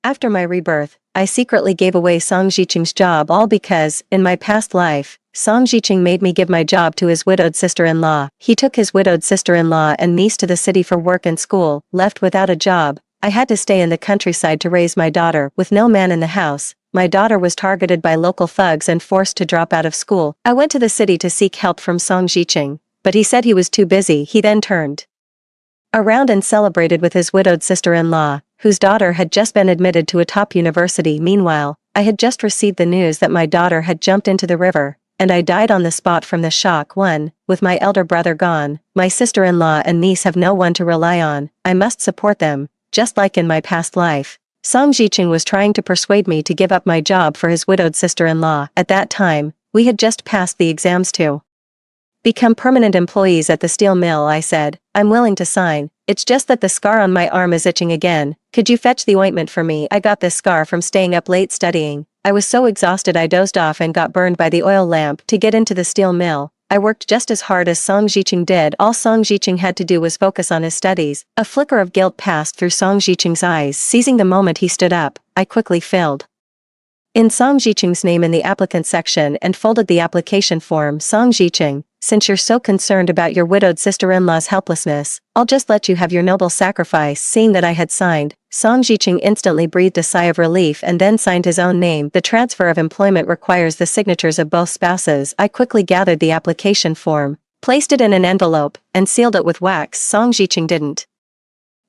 After my rebirth, I secretly gave away Song Jiqing's job all because, in my past life, Song Jiqing made me give my job to his widowed sister-in-law. He took his widowed sister-in-law and niece to the city for work and school. Left without a job, I had to stay in the countryside to raise my daughter with no man in the house. My daughter was targeted by local thugs and forced to drop out of school. I went to the city to seek help from Song Jiqing, but he said he was too busy. He then turned around and celebrated with his widowed sister-in-law, whose daughter had just been admitted to a top university. Meanwhile, I had just received the news that my daughter had jumped into the river, and I died on the spot from the shock. With my elder brother gone, my sister-in-law and niece have no one to rely on. I must support them, just like in my past life. Song Jiqing was trying to persuade me to give up my job for his widowed sister-in-law. At that time, we had just passed the exams to become permanent employees at the steel mill. I said, I'm willing to sign, it's just that the scar on my arm is itching again. Could you fetch the ointment for me? I got this scar from staying up late studying. I was so exhausted I dozed off and got burned by the oil lamp. To get into the steel mill, I worked just as hard as Song Jiqing did. All Song Jiqing had to do was focus on his studies. A flicker of guilt passed through Song Jiqing's eyes. Seizing the moment he stood up, I quickly filled in Song Jiqing's name in the applicant section and folded the application form. Song Jiqing, since you're so concerned about your widowed sister-in-law's helplessness, I'll just let you have your noble sacrifice. Seeing that I had signed, Song Jiqing instantly breathed a sigh of relief and then signed his own name. The transfer of employment requires the signatures of both spouses. I quickly gathered the application form, placed it in an envelope, and sealed it with wax. Song Jiqing didn't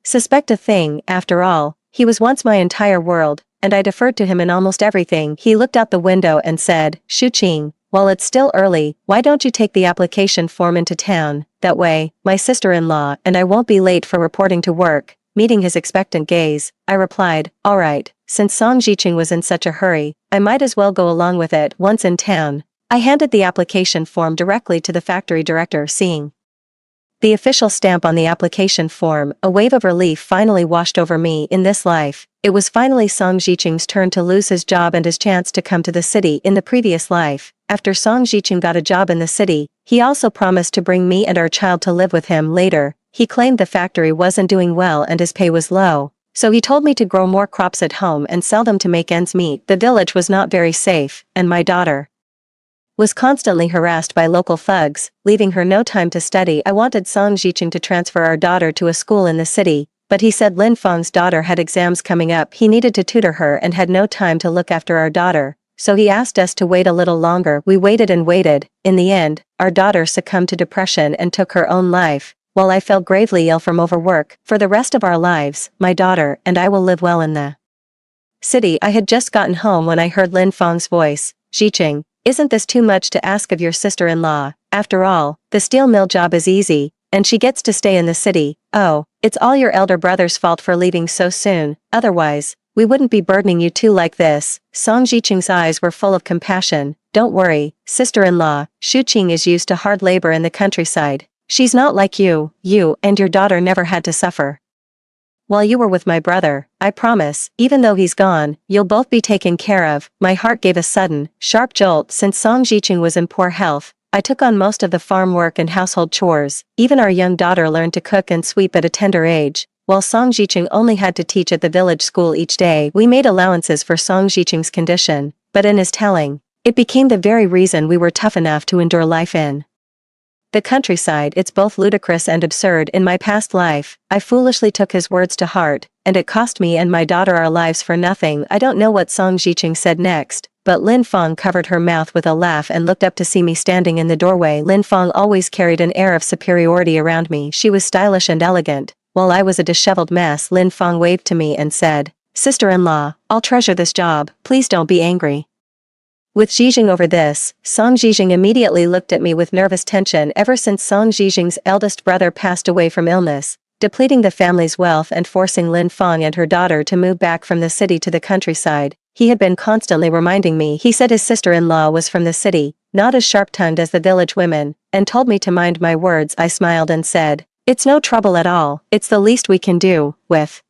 suspect a thing. After all, he was once my entire world, and I deferred to him in almost everything. He looked out the window and said, Shu Qing, while it's still early, why don't you take the application form into town? That way, my sister-in-law and I won't be late for reporting to work. Meeting his expectant gaze, I replied, all right. Since Song Jiqing was in such a hurry, I might as well go along with it. Once in town, I handed the application form directly to the factory director. Seeing the official stamp on the application form, a wave of relief finally washed over me. In this life, it was finally Song Jiqing's turn to lose his job and his chance to come to the city. In the previous life, after Song Jiqing got a job in the city, he also promised to bring me and our child to live with him. Later, he claimed the factory wasn't doing well and his pay was low, so he told me to grow more crops at home and sell them to make ends meet. The village was not very safe, and my daughter was constantly harassed by local thugs, leaving her no time to study. I wanted Song Jiqing to transfer our daughter to a school in the city, but he said Lin Feng's daughter had exams coming up. He needed to tutor her and had no time to look after our daughter, so he asked us to wait a little longer. We waited and waited. In the end, our daughter succumbed to depression and took her own life, while I fell gravely ill from overwork. For the rest of our lives, my daughter and I will live well in the city. I had just gotten home when I heard Lin Feng's voice. Jiqing, isn't this too much to ask of your sister-in-law? After all, the steel mill job is easy, and she gets to stay in the city. Oh, it's all your elder brother's fault for leaving so soon. Otherwise, we wouldn't be burdening you two like this. Song Jiqing's eyes were full of compassion. Don't worry, sister-in-law, Shu Qing is used to hard labor in the countryside. She's not like you. You and your daughter never had to suffer while you were with my brother. I promise, even though he's gone, you'll both be taken care of. My heart gave a sudden, sharp jolt. Since Song Jiqing was in poor health, I took on most of the farm work and household chores. Even our young daughter learned to cook and sweep at a tender age, while Song Jiqing only had to teach at the village school each day. We made allowances for Song Jiqing's condition, but in his telling, it became the very reason we were tough enough to endure life in the countryside. It's both ludicrous and absurd. In my past life, I foolishly took his words to heart, and it cost me and my daughter our lives for nothing. I don't know what Song Jiqing said next, but Lin Feng covered her mouth with a laugh and looked up to see me standing in the doorway. Lin Feng always carried an air of superiority around me. She was stylish and elegant, while I was a disheveled mess. Lin Feng waved to me and said, sister-in-law, I'll treasure this job. Please don't be angry with Jiqing over this. Song Jiqing immediately looked at me with nervous tension. Ever since Song Jiqing's eldest brother passed away from illness, depleting the family's wealth and forcing Lin Feng and her daughter to move back from the city to the countryside, he had been constantly reminding me. He said his sister-in-law was from the city, not as sharp-tongued as the village women, and told me to mind my words. I smiled and said, it's no trouble at all. It's the least we can do. With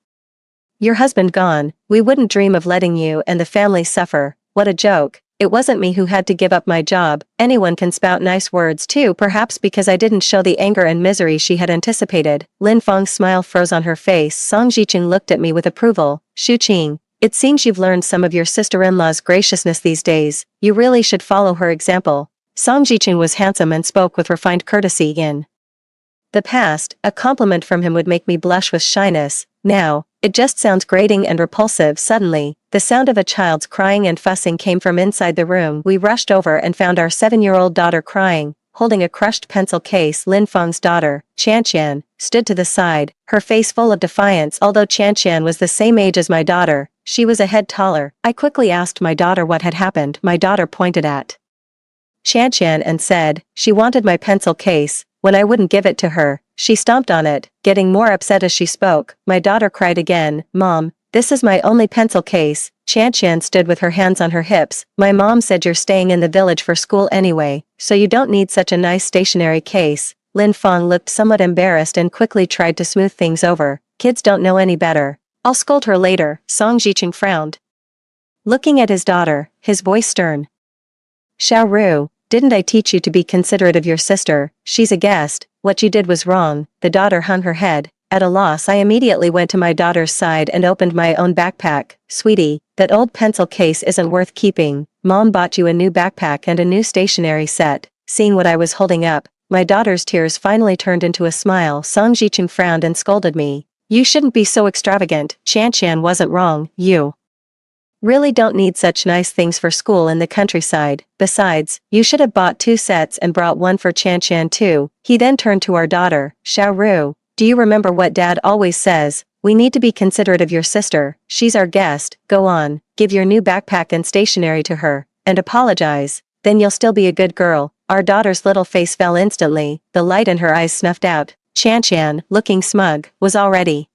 your husband gone, we wouldn't dream of letting you and the family suffer. What a joke. It wasn't me who had to give up my job. Anyone can spout nice words too, perhaps because I didn't show the anger and misery she had anticipated. Lin Feng's smile froze on her face. Song Jiqing looked at me with approval. Shu Qing, It seems you've learned some of your sister-in-law's graciousness these days. You really should follow her example. Song Jicheng was handsome and spoke with refined courtesy in the past. A compliment from him would make me blush with shyness. Now, it just sounds grating and repulsive. Suddenly, the sound of a child's crying and fussing came from inside the room. We rushed over and found our 7-year-old daughter crying, holding a crushed pencil case. Lin Feng's daughter, Qianqian, stood to the side, her face full of defiance. Although Qianqian was the same age as my daughter, she was a head taller. I quickly asked my daughter what had happened. My daughter pointed at Qianqian and said, "She wanted my pencil case. When I wouldn't give it to her, she stomped on it, getting more upset as she spoke." My daughter cried again, "Mom, this is my only pencil case." Qianqian stood with her hands on her hips. "My mom said you're staying in the village for school anyway, so you don't need such a nice stationery case." Lin Feng looked somewhat embarrassed and quickly tried to smooth things over. "Kids don't know any better. I'll scold her later." Song Jicheng frowned, looking at his daughter, his voice stern. "Xiao Ru, didn't I teach you to be considerate of your sister? She's a guest. What you did was wrong." The daughter hung her head. At a loss, I immediately went to my daughter's side and opened my own backpack. "Sweetie, that old pencil case isn't worth keeping. Mom bought you a new backpack and a new stationery set." Seeing what I was holding up, my daughter's tears finally turned into a smile. Song Jicheng frowned and scolded me. "You shouldn't be so extravagant. Qianqian wasn't wrong. You really don't need such nice things for school in the countryside. Besides, you should have bought 2 sets and brought one for Qianqian too." He then turned to our daughter. "Xiao Ru, do you remember what Dad always says? We need to be considerate of your sister. She's our guest. Go on, give your new backpack and stationery to her, and apologize. Then you'll still be a good girl." Our daughter's little face fell instantly, the light in her eyes snuffed out. Qianqian, looking smug, was already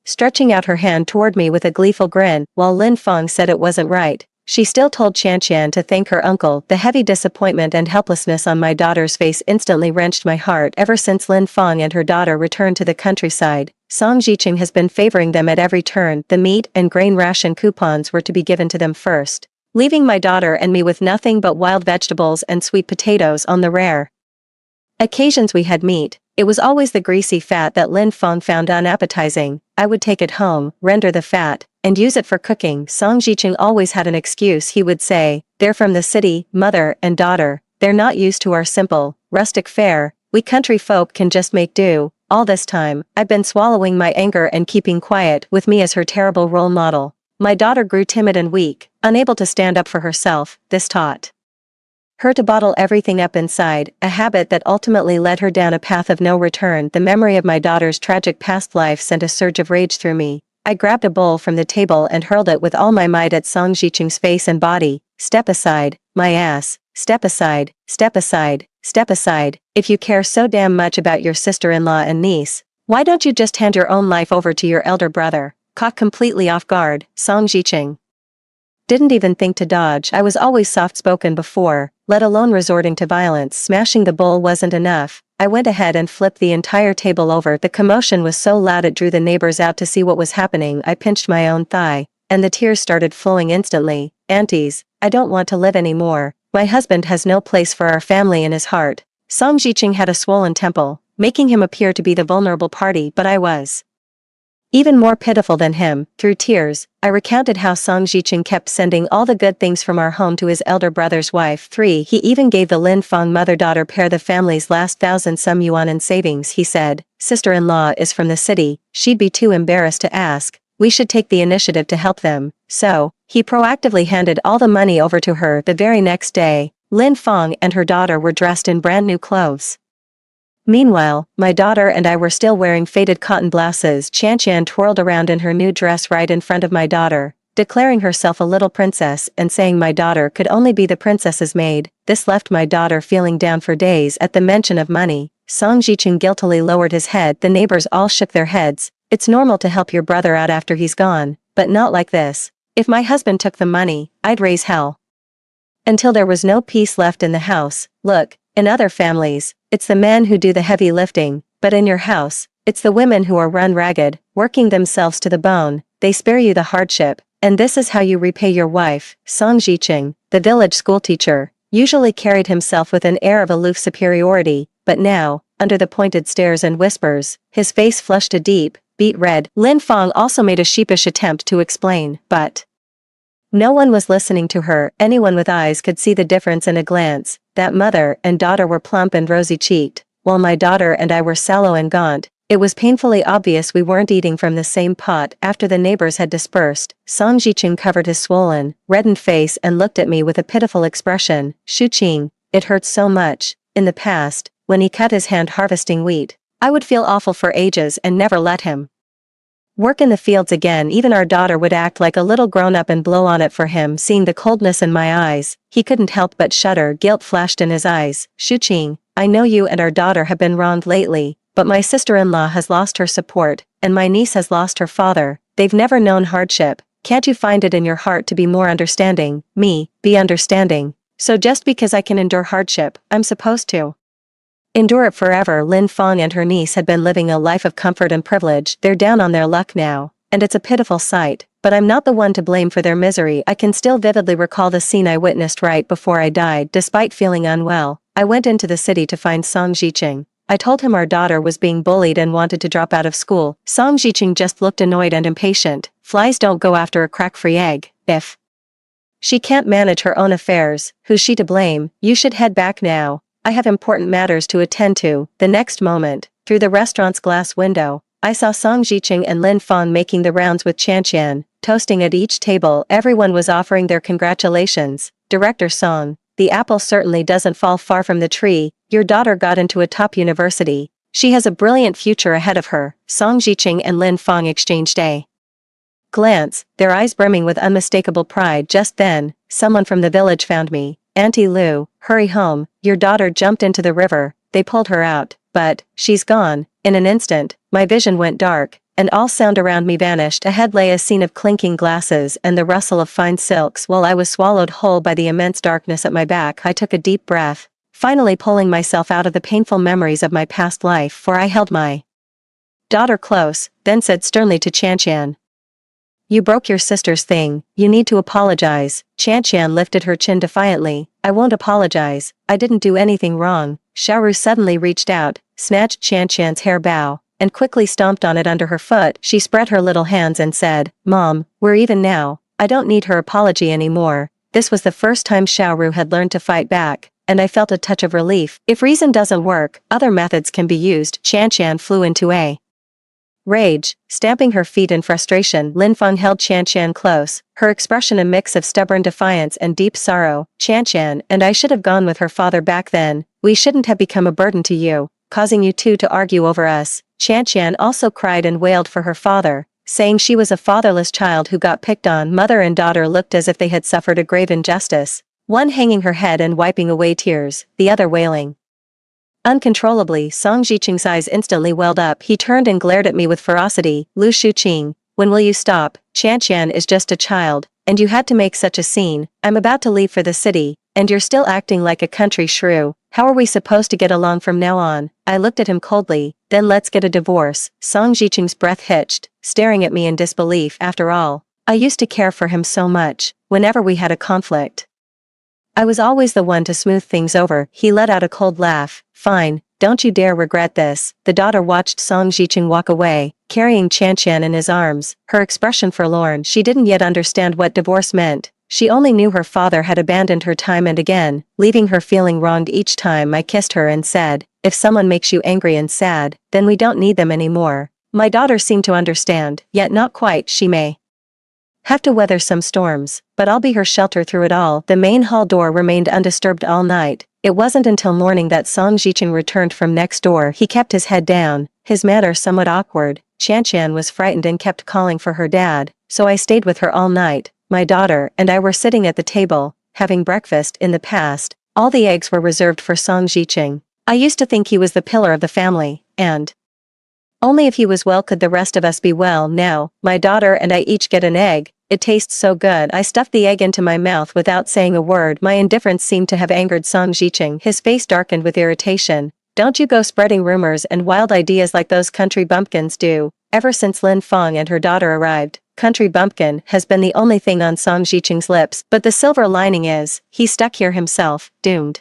stretching out her hand toward me with a gleeful grin, while Lin Feng said it wasn't right. She still told Qianqian to thank her uncle. The heavy disappointment and helplessness on my daughter's face instantly wrenched my heart. Ever since Lin Feng and her daughter returned to the countryside, Song Jicheng has been favoring them at every turn. The meat and grain ration coupons were to be given to them first, leaving my daughter and me with nothing but wild vegetables and sweet potatoes. On the rare occasions we had meat, it was always the greasy fat that Lin Feng found unappetizing. I would take it home, render the fat, and use it for cooking. Song Jicheng always had an excuse. He would say, "They're from the city, mother and daughter. They're not used to our simple, rustic fare. We country folk can just make do." All this time, I've been swallowing my anger and keeping quiet, with me as her terrible role model. My daughter grew timid and weak, unable to stand up for herself. This taught her to bottle everything up inside, a habit that ultimately led her down a path of no return. The memory of my daughter's tragic past life sent a surge of rage through me. I grabbed a bowl from the table and hurled it with all my might at Song Jicheng's face and body. "Step aside, my ass. Step aside, step aside, step aside. If you care so damn much about your sister-in-law and niece, why don't you just hand your own life over to your elder brother?" Caught completely off guard, Song Jicheng didn't even think to dodge. I was always soft-spoken before, let alone resorting to violence. Smashing the bowl wasn't enough. I went ahead and flipped the entire table over. The commotion was so loud it drew the neighbors out to see what was happening. I pinched my own thigh, and the tears started flowing instantly. "Aunties, I don't want to live anymore. My husband has no place for our family in his heart." Song Jicheng had a swollen temple, making him appear to be the vulnerable party, but I was even more pitiful than him. Through tears, I recounted how Song Jicheng kept sending all the good things from our home to his elder brother's wife. 3. He even gave the Lin Feng mother-daughter pair the family's last 1,000-some yuan in savings. He said, "Sister-in-law is from the city, she'd be too embarrassed to ask. We should take the initiative to help them." So, he proactively handed all the money over to her. The very next day, Lin Feng and her daughter were dressed in brand new clothes. Meanwhile, my daughter and I were still wearing faded cotton blouses. Qianqian twirled around in her new dress right in front of my daughter, declaring herself a little princess and saying my daughter could only be the princess's maid. This left my daughter feeling down for days. At the mention of money, Song Jicheng guiltily lowered his head. The neighbors all shook their heads. "It's normal to help your brother out after he's gone, but not like this. If my husband took the money, I'd raise hell until there was no peace left in the house. Look, in other families, it's the men who do the heavy lifting, but in your house, it's the women who are run ragged, working themselves to the bone. They spare you the hardship, and this is how you repay your wife." Song Jicheng, the village schoolteacher, usually carried himself with an air of aloof superiority, but now, under the pointed stares and whispers, his face flushed a deep, beet red. Lin Feng also made a sheepish attempt to explain, but no one was listening to her. Anyone with eyes could see the difference in a glance. That mother and daughter were plump and rosy-cheeked, while my daughter and I were sallow and gaunt. It was painfully obvious we weren't eating from the same pot. After the neighbors had dispersed, Song Jiqing covered his swollen, reddened face and looked at me with a pitiful expression. Shuqing, it hurts so much. In the past, when he cut his hand harvesting wheat, I would feel awful for ages and never let him work in the fields again. Even our daughter would act like a little grown-up and blow on it for him. Seeing the coldness in my eyes, he couldn't help but shudder. Guilt flashed in his eyes. Shuqing, I know you and our daughter have been wronged lately, but my sister-in-law has lost her support, and my niece has lost her father. They've never known hardship. Can't you find it in your heart to be more understanding? Be understanding. So just because I can endure hardship, I'm supposed to endure it forever. Lin Feng and her niece had been living a life of comfort and privilege. They're down on their luck now, and it's a pitiful sight, but I'm not the one to blame for their misery. I can still vividly recall the scene I witnessed right before I died. Despite feeling unwell, I went into the city to find Song Jiqing. I told him our daughter was being bullied and wanted to drop out of school. Song Jiqing just looked annoyed and impatient. Flies don't go after a crack-free egg. If she can't manage her own affairs, who's she to blame? You should head back now. I have important matters to attend to. The next moment, through the restaurant's glass window, I saw Song Jiqing and Lin Feng making the rounds with Qian, toasting at each table. Everyone was offering their congratulations. Director Song, the apple certainly doesn't fall far from the tree. Your daughter got into a top university. She has a brilliant future ahead of her. Song Jiqing and Lin Feng exchanged a glance, their eyes brimming with unmistakable pride. Just then, someone from the village found me. Auntie Lu, hurry home, your daughter jumped into the river. They pulled her out, but she's gone. In an instant, my vision went dark, and all sound around me vanished. Ahead lay a scene of clinking glasses and the rustle of fine silks. While I was swallowed whole by the immense darkness at my back, I took a deep breath, finally pulling myself out of the painful memories of my past life, for I held my daughter close, then said sternly to Qian, you broke your sister's thing. You need to apologize. Qian lifted her chin defiantly. I won't apologize. I didn't do anything wrong. Xiaoru suddenly reached out, snatched Qian's hair bow, and quickly stomped on it under her foot. She spread her little hands and said, Mom, we're even now. I don't need her apology anymore. This was the first time Xiaoru had learned to fight back, and I felt a touch of relief. If reason doesn't work, other methods can be used. Qian flew into a rage, stamping her feet in frustration. Lin Feng held Qian close, her expression a mix of stubborn defiance and deep sorrow. Qian, and I should have gone with her father back then. We shouldn't have become a burden to you, causing you two to argue over us. Qian also cried and wailed for her father, saying she was a fatherless child who got picked on. Mother and daughter looked as if they had suffered a grave injustice, one hanging her head and wiping away tears, the other wailing uncontrollably. Song Jiqing's eyes instantly welled up. He turned and glared at me with ferocity. Lu Shuqing, when will you stop? Qian is just a child, and you had to make such a scene. I'm about to leave for the city, and you're still acting like a country shrew. How are we supposed to get along from now on? I looked at him coldly. Then let's get a divorce. Song Jiqing's breath hitched, staring at me in disbelief. After all, I used to care for him so much. Whenever we had a conflict, I was always the one to smooth things over. He let out a cold laugh. Fine, don't you dare regret this. The daughter watched Song Jiqing walk away, carrying Qian in his arms, her expression forlorn. She didn't yet understand what divorce meant. She only knew her father had abandoned her time and again, leaving her feeling wronged each time I kissed her and said, if someone makes you angry and sad, then we don't need them anymore. My daughter seemed to understand, yet not quite. She may have to weather some storms, but I'll be her shelter through it all. The main hall door remained undisturbed all night. It wasn't until morning that Song Jiqing returned from next door. He kept his head down, his manner somewhat awkward. Qian was frightened and kept calling for her dad, so I stayed with her all night. My daughter and I were sitting at the table, having breakfast. In the past, all the eggs were reserved for Song Jiqing. I used to think he was the pillar of the family, and only if he was well could the rest of us be well. Now, my daughter and I each get an egg. It tastes so good. I stuffed the egg into my mouth without saying a word. My indifference seemed to have angered Song Jiqing. His face darkened with irritation. Don't you go spreading rumors and wild ideas like those country bumpkins do. Ever since Lin Feng and her daughter arrived, country bumpkin has been the only thing on Song Jiqing's lips. But the silver lining is, he's stuck here himself, doomed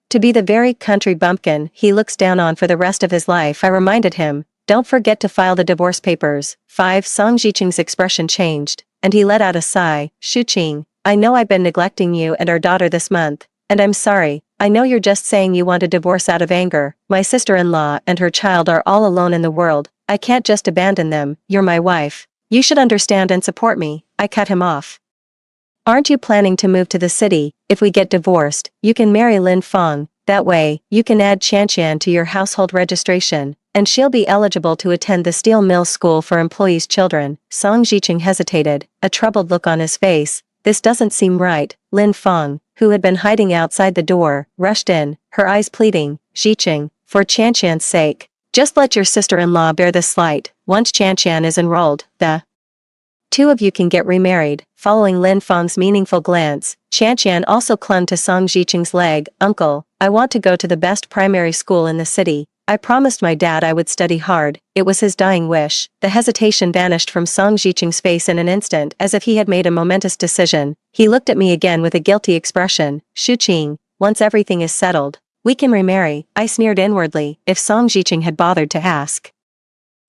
To be the very country bumpkin he looks down on for the rest of his life, I reminded him. Don't forget to file the divorce papers. 5. Song Jiqing's expression changed, and he let out a sigh. Shuqing, I know I've been neglecting you and our daughter this month, and I'm sorry. I know you're just saying you want a divorce out of anger. My sister-in-law and her child are all alone in the world. I can't just abandon them. You're my wife. You should understand and support me. I cut him off. Aren't you planning to move to the city? If we get divorced, you can marry Lin Feng. That way, you can add Qianqian to your household registration, and she'll be eligible to attend the steel mill school for employees' children. Song Jiqing hesitated, a troubled look on his face. This doesn't seem right. Lin Feng, who had been hiding outside the door, rushed in, her eyes pleading. Jiqing, for Qianqian's sake, just let your sister-in-law bear the slight. Once Qianqian is enrolled, the two of you can get remarried. Following Lin Feng's meaningful glance, Qianqian also clung to Song Jiqing's leg. Uncle, I want to go to the best primary school in the city. I promised my dad I would study hard. It was his dying wish. The hesitation vanished from Song Jiqing's face in an instant, as if he had made a momentous decision. He looked at me again with a guilty expression. Shuqing, once everything is settled, we can remarry. I sneered inwardly. If Song Jiqing had bothered to ask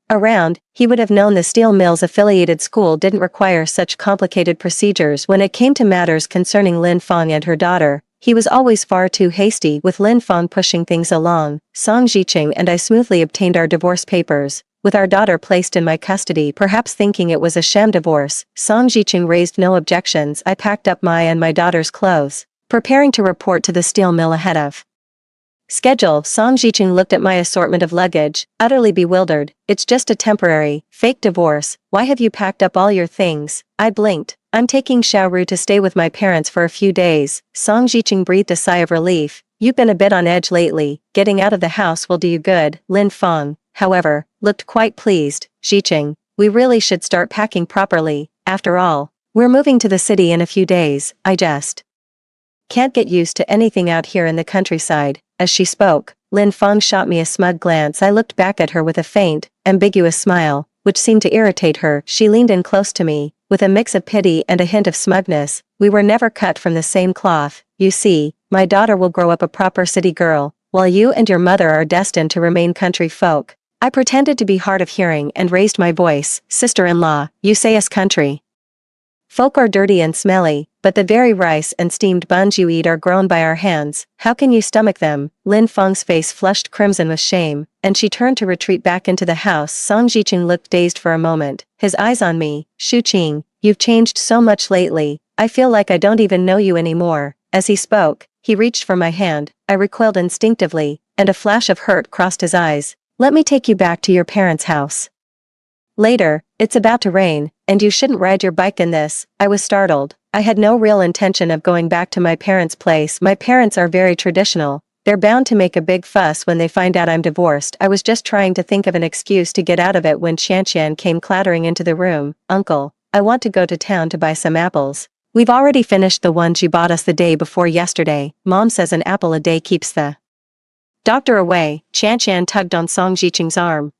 around, he would have known the steel mill's affiliated school didn't require such complicated procedures when it came to matters concerning Lin Feng and her daughter. He was always far too hasty, with Lin Feng pushing things along. Song Jiqing and I smoothly obtained our divorce papers, with our daughter placed in my custody, perhaps thinking it was a sham divorce. Song Jiqing raised no objections. I packed up my daughter's clothes, preparing to report to the steel mill ahead of schedule. Song Jiqing looked at my assortment of luggage, utterly bewildered. It's just a temporary, fake divorce. Why have you packed up all your things? I blinked. I'm taking Xiaoru to stay with my parents for a few days. Song Jiqing breathed a sigh of relief. You've been a bit on edge lately. Getting out of the house will do you good. Lin Feng, however, looked quite pleased. Jiqing, we really should start packing properly. After all, we're moving to the city in a few days. I just can't get used to anything out here in the countryside. As she spoke, Lin Feng shot me a smug glance. I looked back at her with a faint, ambiguous smile, which seemed to irritate her. She leaned in close to me, with a mix of pity and a hint of smugness. We were never cut from the same cloth. You see, my daughter will grow up a proper city girl, while you and your mother are destined to remain country folk. I pretended to be hard of hearing and raised my voice. Sister-in-law, you say us country folk are dirty and smelly, but the very rice and steamed buns you eat are grown by our hands. How can you stomach them? Lin Feng's face flushed crimson with shame, and she turned to retreat back into the house. Song Jiqing looked dazed for a moment, his eyes on me. Shuqing, you've changed so much lately. I feel like I don't even know you anymore. As he spoke, he reached for my hand. I recoiled instinctively, and a flash of hurt crossed his eyes. Let me take you back to your parents' house later. It's about to rain, and you shouldn't ride your bike in this. I was startled. I had no real intention of going back to my parents' place. My parents are very traditional. They're bound to make a big fuss when they find out I'm divorced. I was just trying to think of an excuse to get out of it when Qianqian came clattering into the room. Uncle, I want to go to town to buy some apples. We've already finished the ones you bought us the day before yesterday. Mom says an apple a day keeps the doctor away. Qianqian tugged on Song Jiqing's arm,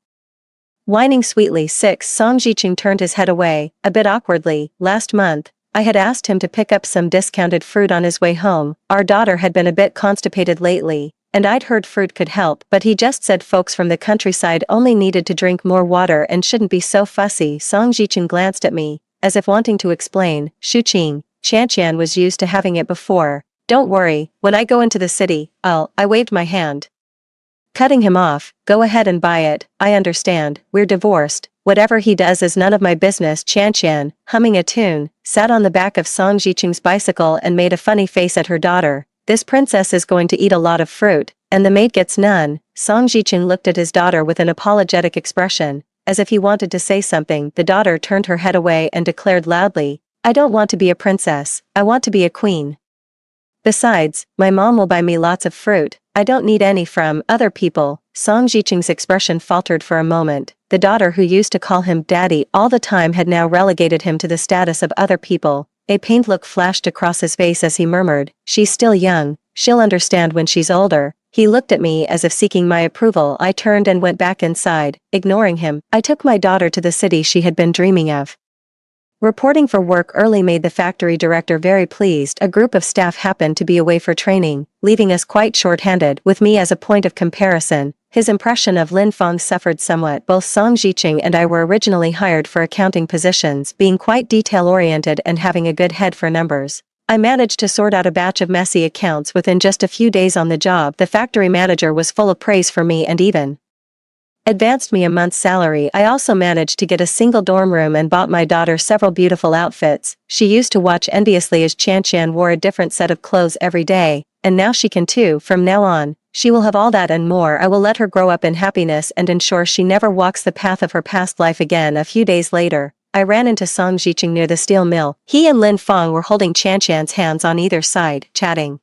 whining sweetly. 6. Song Jiqing turned his head away, a bit awkwardly. Last month, I had asked him to pick up some discounted fruit on his way home. Our daughter had been a bit constipated lately, and I'd heard fruit could help, but he just said folks from the countryside only needed to drink more water and shouldn't be so fussy. Song Jiqing glanced at me, as if wanting to explain. Shuqing, Qianqian was used to having it before. Don't worry, when I go into the city, I waved my hand, cutting him off. Go ahead and buy it. I understand, we're divorced. Whatever he does is none of my business. Qianqian, humming a tune, sat on the back of Song Jiqing's bicycle and made a funny face at her daughter. This princess is going to eat a lot of fruit, and the maid gets none. Song Jiqing looked at his daughter with an apologetic expression, as if he wanted to say something. The daughter turned her head away and declared loudly, I don't want to be a princess, I want to be a queen. Besides, my mom will buy me lots of fruit. I don't need any from other people. Song Jiqing's expression faltered for a moment. The daughter who used to call him daddy all the time had now relegated him to the status of other people. A pained look flashed across his face as he murmured, she's still young, she'll understand when she's older. He looked at me as if seeking my approval. I turned and went back inside. Ignoring him, I took my daughter to the city she had been dreaming of. Reporting for work early made the factory director very pleased. A group of staff happened to be away for training, leaving us quite short-handed. With me as a point of comparison, his impression of Lin Feng suffered somewhat. Both Song Jiqing and I were originally hired for accounting positions, being quite detail-oriented and having a good head for numbers. I managed to sort out a batch of messy accounts within just a few days on the job. The factory manager was full of praise for me and even advanced me a month's salary. I also managed to get a single dorm room and bought my daughter several beautiful outfits. She used to watch enviously as Chan wore a different set of clothes every day, and now she can too. From now on, she will have all that and more. I will let her grow up in happiness and ensure she never walks the path of her past life again. A few days later, I ran into Song Jiqing near the steel mill. He and Lin Feng were holding Chan hands on either side, chatting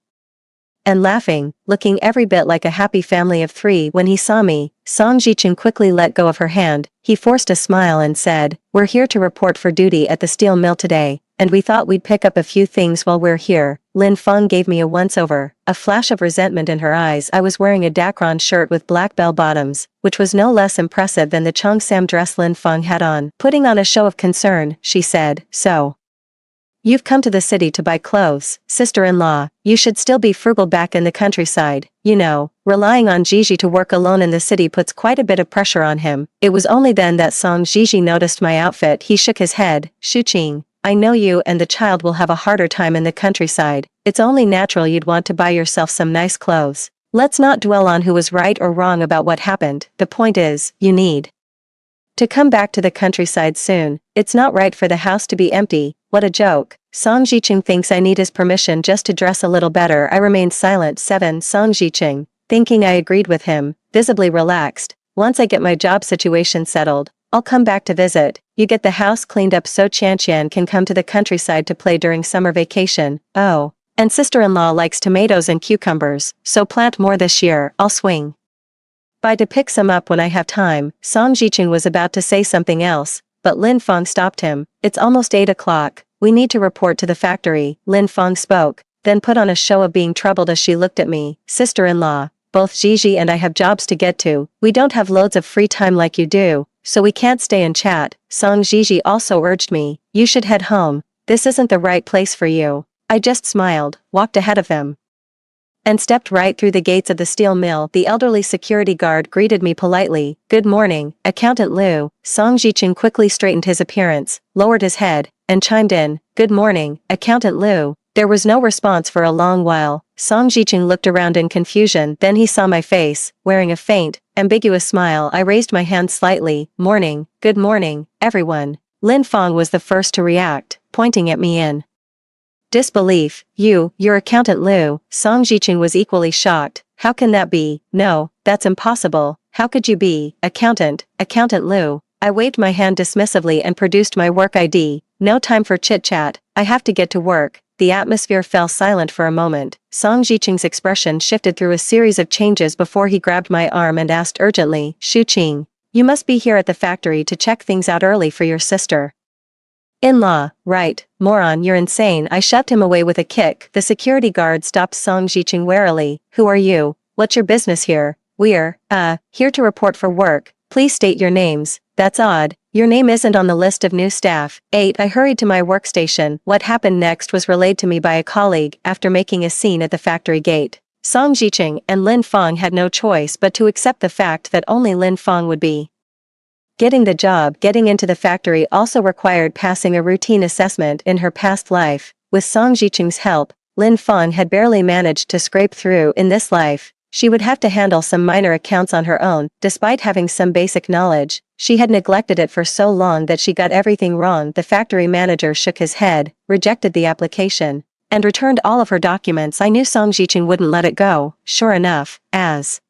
and laughing, looking every bit like a happy family of three. When he saw me, Song Jiqing quickly let go of her hand. He forced a smile and said, "We're here to report for duty at the steel mill today, and we thought we'd pick up a few things while we're here." Lin Feng gave me a once-over, a flash of resentment in her eyes. I was wearing a Dacron shirt with black bell-bottoms, which was no less impressive than the Cheongsam dress Lin Feng had on. Putting on a show of concern, she said, "So you've come to the city to buy clothes, sister-in-law. You should still be frugal back in the countryside. You know, relying on Gigi to work alone in the city puts quite a bit of pressure on him." It was only then that Song Gigi noticed my outfit. He shook his head. "Shuqing, I know you and the child will have a harder time in the countryside. It's only natural you'd want to buy yourself some nice clothes. Let's not dwell on who was right or wrong about what happened. The point is, you need to come back to the countryside soon. It's not right for the house to be empty." What a joke. Song Jiqing thinks I need his permission just to dress a little better. I remained silent. 7. Song Jiqing, thinking I agreed with him, visibly relaxed. "Once I get my job situation settled, I'll come back to visit. You get the house cleaned up so Chan can come to the countryside to play during summer vacation. Oh, and sister-in-law likes tomatoes and cucumbers, so plant more this year. I'll swing by to pick some up when I have time." Song Jiqing was about to say something else, but Lin Feng stopped him. "It's almost 8 o'clock. We need to report to the factory." Lin Feng spoke, then put on a show of being troubled as she looked at me. "Sister-in-law, both Gigi and I have jobs to get to. We don't have loads of free time like you do, so we can't stay and chat." Song Gigi also urged me, "You should head home. This isn't the right place for you." I just smiled, walked ahead of them, and stepped right through the gates of the steel mill. The elderly security guard greeted me politely. "Good morning, Accountant Liu." Song Jiqing quickly straightened his appearance, lowered his head, and chimed in, "Good morning, Accountant Liu." There was no response for a long while. Song Jiqing looked around in confusion, then he saw my face, wearing a faint, ambiguous smile. I raised my hand slightly. "Morning, good morning, everyone." Lin Feng was the first to react, pointing at me in disbelief. You're Accountant Liu." Song Jiqing was equally shocked. "How can that be? No, that's impossible. How could you be, Accountant Liu?" I waved my hand dismissively and produced my work ID. "No time for chit-chat. I have to get to work." The atmosphere fell silent for a moment. Song Jiqing's expression shifted through a series of changes before he grabbed my arm and asked urgently, "Shuqing, you must be here at the factory to check things out early for your sister-in-law, right? Moron, you're insane." I shoved him away with a kick. The security guard stopped Song Jiqing warily. "Who are you? What's your business here?" "We're, here to report for work. Please state your names." "That's odd. Your name isn't on the list of new staff." 8. I hurried to my workstation. What happened next was relayed to me by a colleague after making a scene at the factory gate. Song Jiqing and Lin Feng had no choice but to accept the fact that only Lin Feng would be getting the job. Getting into the factory also required passing a routine assessment in her past life. With Song Jiqing's help, Lin Feng had barely managed to scrape through in this life. She would have to handle some minor accounts on her own. Despite having some basic knowledge, she had neglected it for so long that she got everything wrong. The factory manager shook his head, rejected the application, and returned all of her documents. I knew Song Jiqing wouldn't let it go. Sure enough, as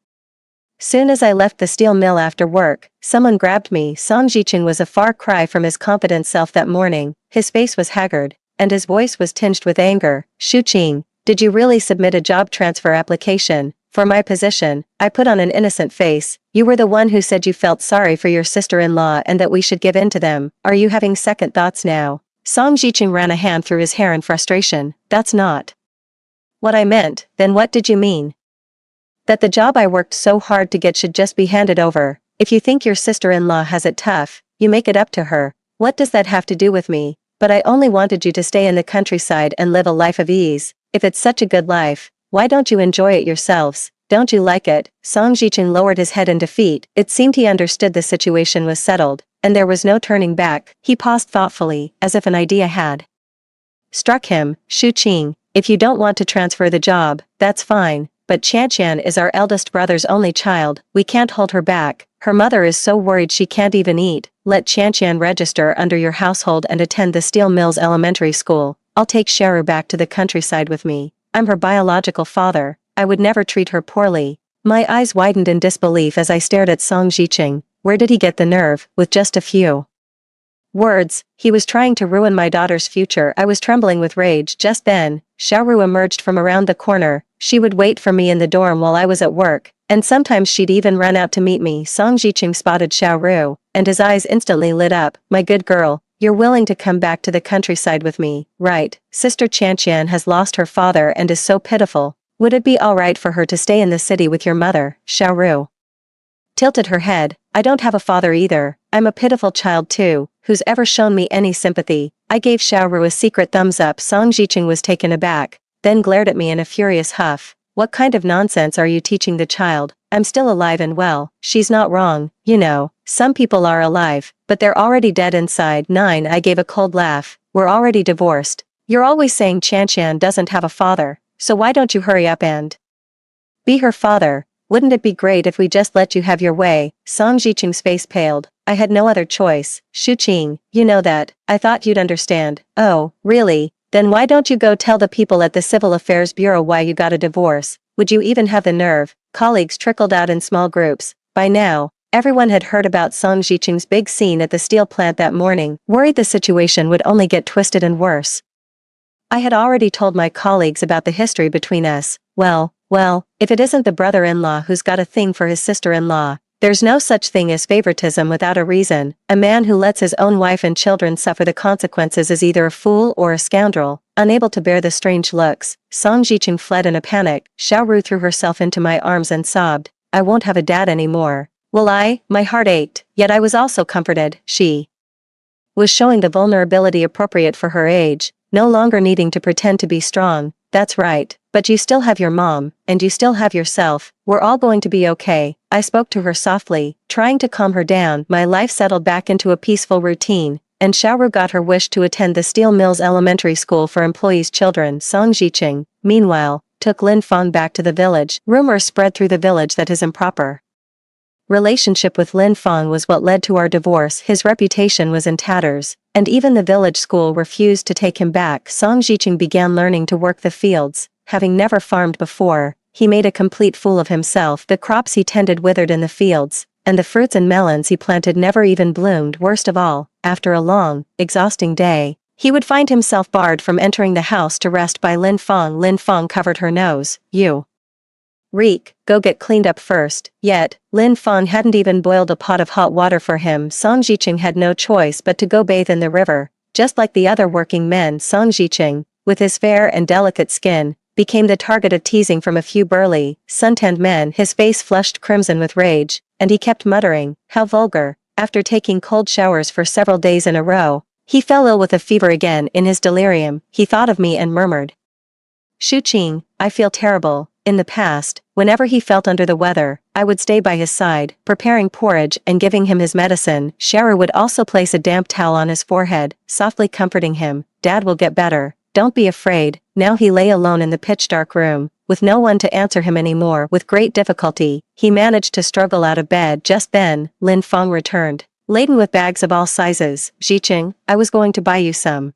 soon as I left the steel mill after work, someone grabbed me. Song Jiqing was a far cry from his confident self that morning. His face was haggard, and his voice was tinged with anger. "Shuqing, did you really submit a job transfer application for my position?" I put on an innocent face. "You were the one who said you felt sorry for your sister-in-law and that we should give in to them. Are you having second thoughts now?" Song Jiqing ran a hand through his hair in frustration. "That's not what I meant." "Then what did you mean?" "That the job I worked so hard to get should just be handed over. If you think your sister-in-law has it tough, you make it up to her." "What does that have to do with me?" But I only wanted you to stay in the countryside and live a life of ease. If it's such a good life, why don't you enjoy it yourselves? Don't you like it? Song Jiqing lowered his head in defeat. It seemed he understood the situation was settled, and there was no turning back. He paused thoughtfully, as if an idea had struck him. Shu Qing, if you don't want to transfer the job, that's fine, but Qian is our eldest brother's only child, we can't hold her back. Her mother is so worried she can't even eat. Let Qian register under your household and attend the Steel Mills Elementary School. I'll take Sharu back to the countryside with me. I'm her biological father. I would never treat her poorly. My eyes widened in disbelief as I stared at Song Jiqing. Where did he get the nerve, with just a few words? He was trying to ruin my daughter's future. I was trembling with rage. Just then, Xiaoru emerged from around the corner. She would wait for me in the dorm while I was at work, and sometimes she'd even run out to meet me. Song Jiqing spotted Xiaoru, and his eyes instantly lit up. My good girl, you're willing to come back to the countryside with me, right? Sister Qian has lost her father and is so pitiful. Would it be alright for her to stay in the city with your mother? Xiaoru tilted her head. I don't have a father either. I'm a pitiful child too, who's ever shown me any sympathy. I gave Xiaoru a secret thumbs up. Song Jiqing was taken aback, then glared at me in a furious huff. What kind of nonsense are you teaching the child? I'm still alive and well. She's not wrong, you know. Some people are alive, but they're already dead inside. 9. I gave a cold laugh. We're already divorced. You're always saying Qian doesn't have a father, so why don't you hurry up and be her father? Wouldn't it be great if we just let you have your way? Song Jiqing's face paled. I had no other choice. Shu Qing, you know that. I thought you'd understand. Oh, really? Then why don't you go tell the people at the Civil Affairs Bureau why you got a divorce? Would you even have the nerve? Colleagues trickled out in small groups. By now, everyone had heard about Song Jiqing's big scene at the steel plant that morning, worried the situation would only get twisted and worse. I had already told my colleagues about the history between us. Well, if it isn't the brother-in-law who's got a thing for his sister-in-law, there's no such thing as favoritism without a reason. A man who lets his own wife and children suffer the consequences is either a fool or a scoundrel. Unable to bear the strange looks, Song Jiqing fled in a panic. Xiaoru threw herself into my arms and sobbed. I won't have a dad anymore. Will I? My heart ached, yet I was also comforted. She was showing the vulnerability appropriate for her age, no longer needing to pretend to be strong. That's right, but you still have your mom, and you still have yourself. We're all going to be okay. I spoke to her softly, trying to calm her down. My life settled back into a peaceful routine, and Xiaoru got her wish to attend the Steel Mills Elementary School for employees' children. Song Jiqing, meanwhile, took Lin Feng back to the village. Rumors spread through the village that his improper relationship with Lin Feng was what led to our divorce. His reputation was in tatters, and even the village school refused to take him back. Song Jiqing began learning to work the fields. Having never farmed before, he made a complete fool of himself. The crops he tended withered in the fields, and the fruits and melons he planted never even bloomed. Worst of all, after a long, exhausting day, he would find himself barred from entering the house to rest by Lin Feng. Lin Feng covered her nose. You reek, go get cleaned up first. Yet, Lin Feng hadn't even boiled a pot of hot water for him. Song Jiqing had no choice but to go bathe in the river. Just like the other working men, Song Jiqing, with his fair and delicate skin, became the target of teasing from a few burly, suntanned men. His face flushed crimson with rage, and he kept muttering, "How vulgar." After taking cold showers for several days in a row, he fell ill with a fever again. In his delirium, he thought of me and murmured, "Shu Qing, I feel terrible." In the past, whenever he felt under the weather, I would stay by his side, preparing porridge and giving him his medicine. Xiaoru would also place a damp towel on his forehead, softly comforting him. Dad will get better. Don't be afraid. Now he lay alone in the pitch-dark room, with no one to answer him anymore. With great difficulty, he managed to struggle out of bed. Just then, Lin Feng returned, laden with bags of all sizes. "Jiqing, I was going to buy you some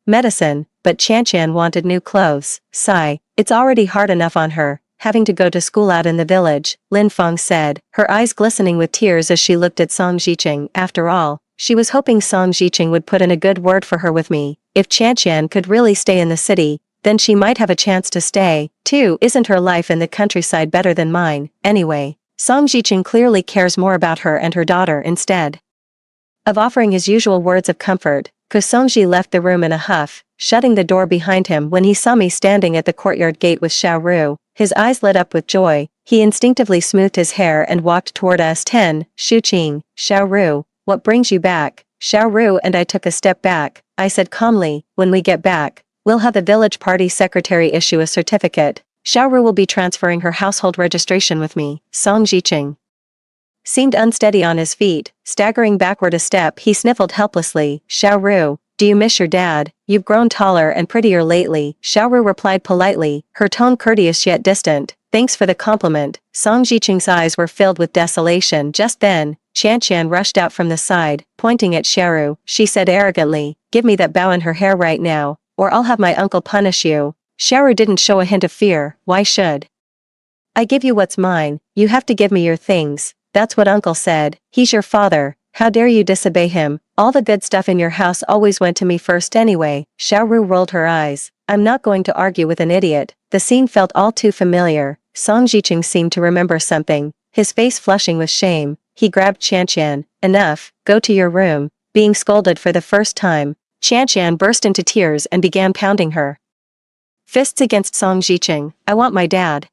medicine, but Qian wanted new clothes." Sigh, it's already hard enough on her, having to go to school out in the village, Lin Feng said, her eyes glistening with tears as she looked at Song Jiqing. After all, she was hoping Song Jiqing would put in a good word for her with me. If Qian could really stay in the city, then she might have a chance to stay, too. Isn't her life in the countryside better than mine? Anyway, Song Jiqing clearly cares more about her and her daughter. Instead of offering his usual words of comfort, Kosongji left the room in a huff, shutting the door behind him. When he saw me standing at the courtyard gate with Xiaoru, his eyes lit up with joy. He instinctively smoothed his hair and walked toward us. 10. Shu Qing, Xiaoru, what brings you back? Xiao Ru and I took a step back. I said calmly, when we get back, we'll have the village party secretary issue a certificate. Xiao Ru will be transferring her household registration with me. Song Jiqing seemed unsteady on his feet. Staggering backward a step, he sniffled helplessly. Xiao Ru, do you miss your dad? You've grown taller and prettier lately. Xiao Ru replied politely, her tone courteous yet distant. Thanks for the compliment. Song Jiqing's eyes were filled with desolation. Just then, Qian rushed out from the side, pointing at Xiao Ru. She said arrogantly, give me that bow in her hair right now, or I'll have my uncle punish you. Xiao Ru didn't show a hint of fear. Why should I give you what's mine? You have to give me your things. That's what uncle said. He's your father. How dare you disobey him? All the good stuff in your house always went to me first anyway. Xiao Ru rolled her eyes. I'm not going to argue with an idiot. The scene felt all too familiar. Song Jiqing seemed to remember something, his face flushing with shame. He grabbed Qian. Enough, go to your room. Being scolded for the first time, Qian burst into tears and began pounding her fists against Song Jiqing. I want my dad.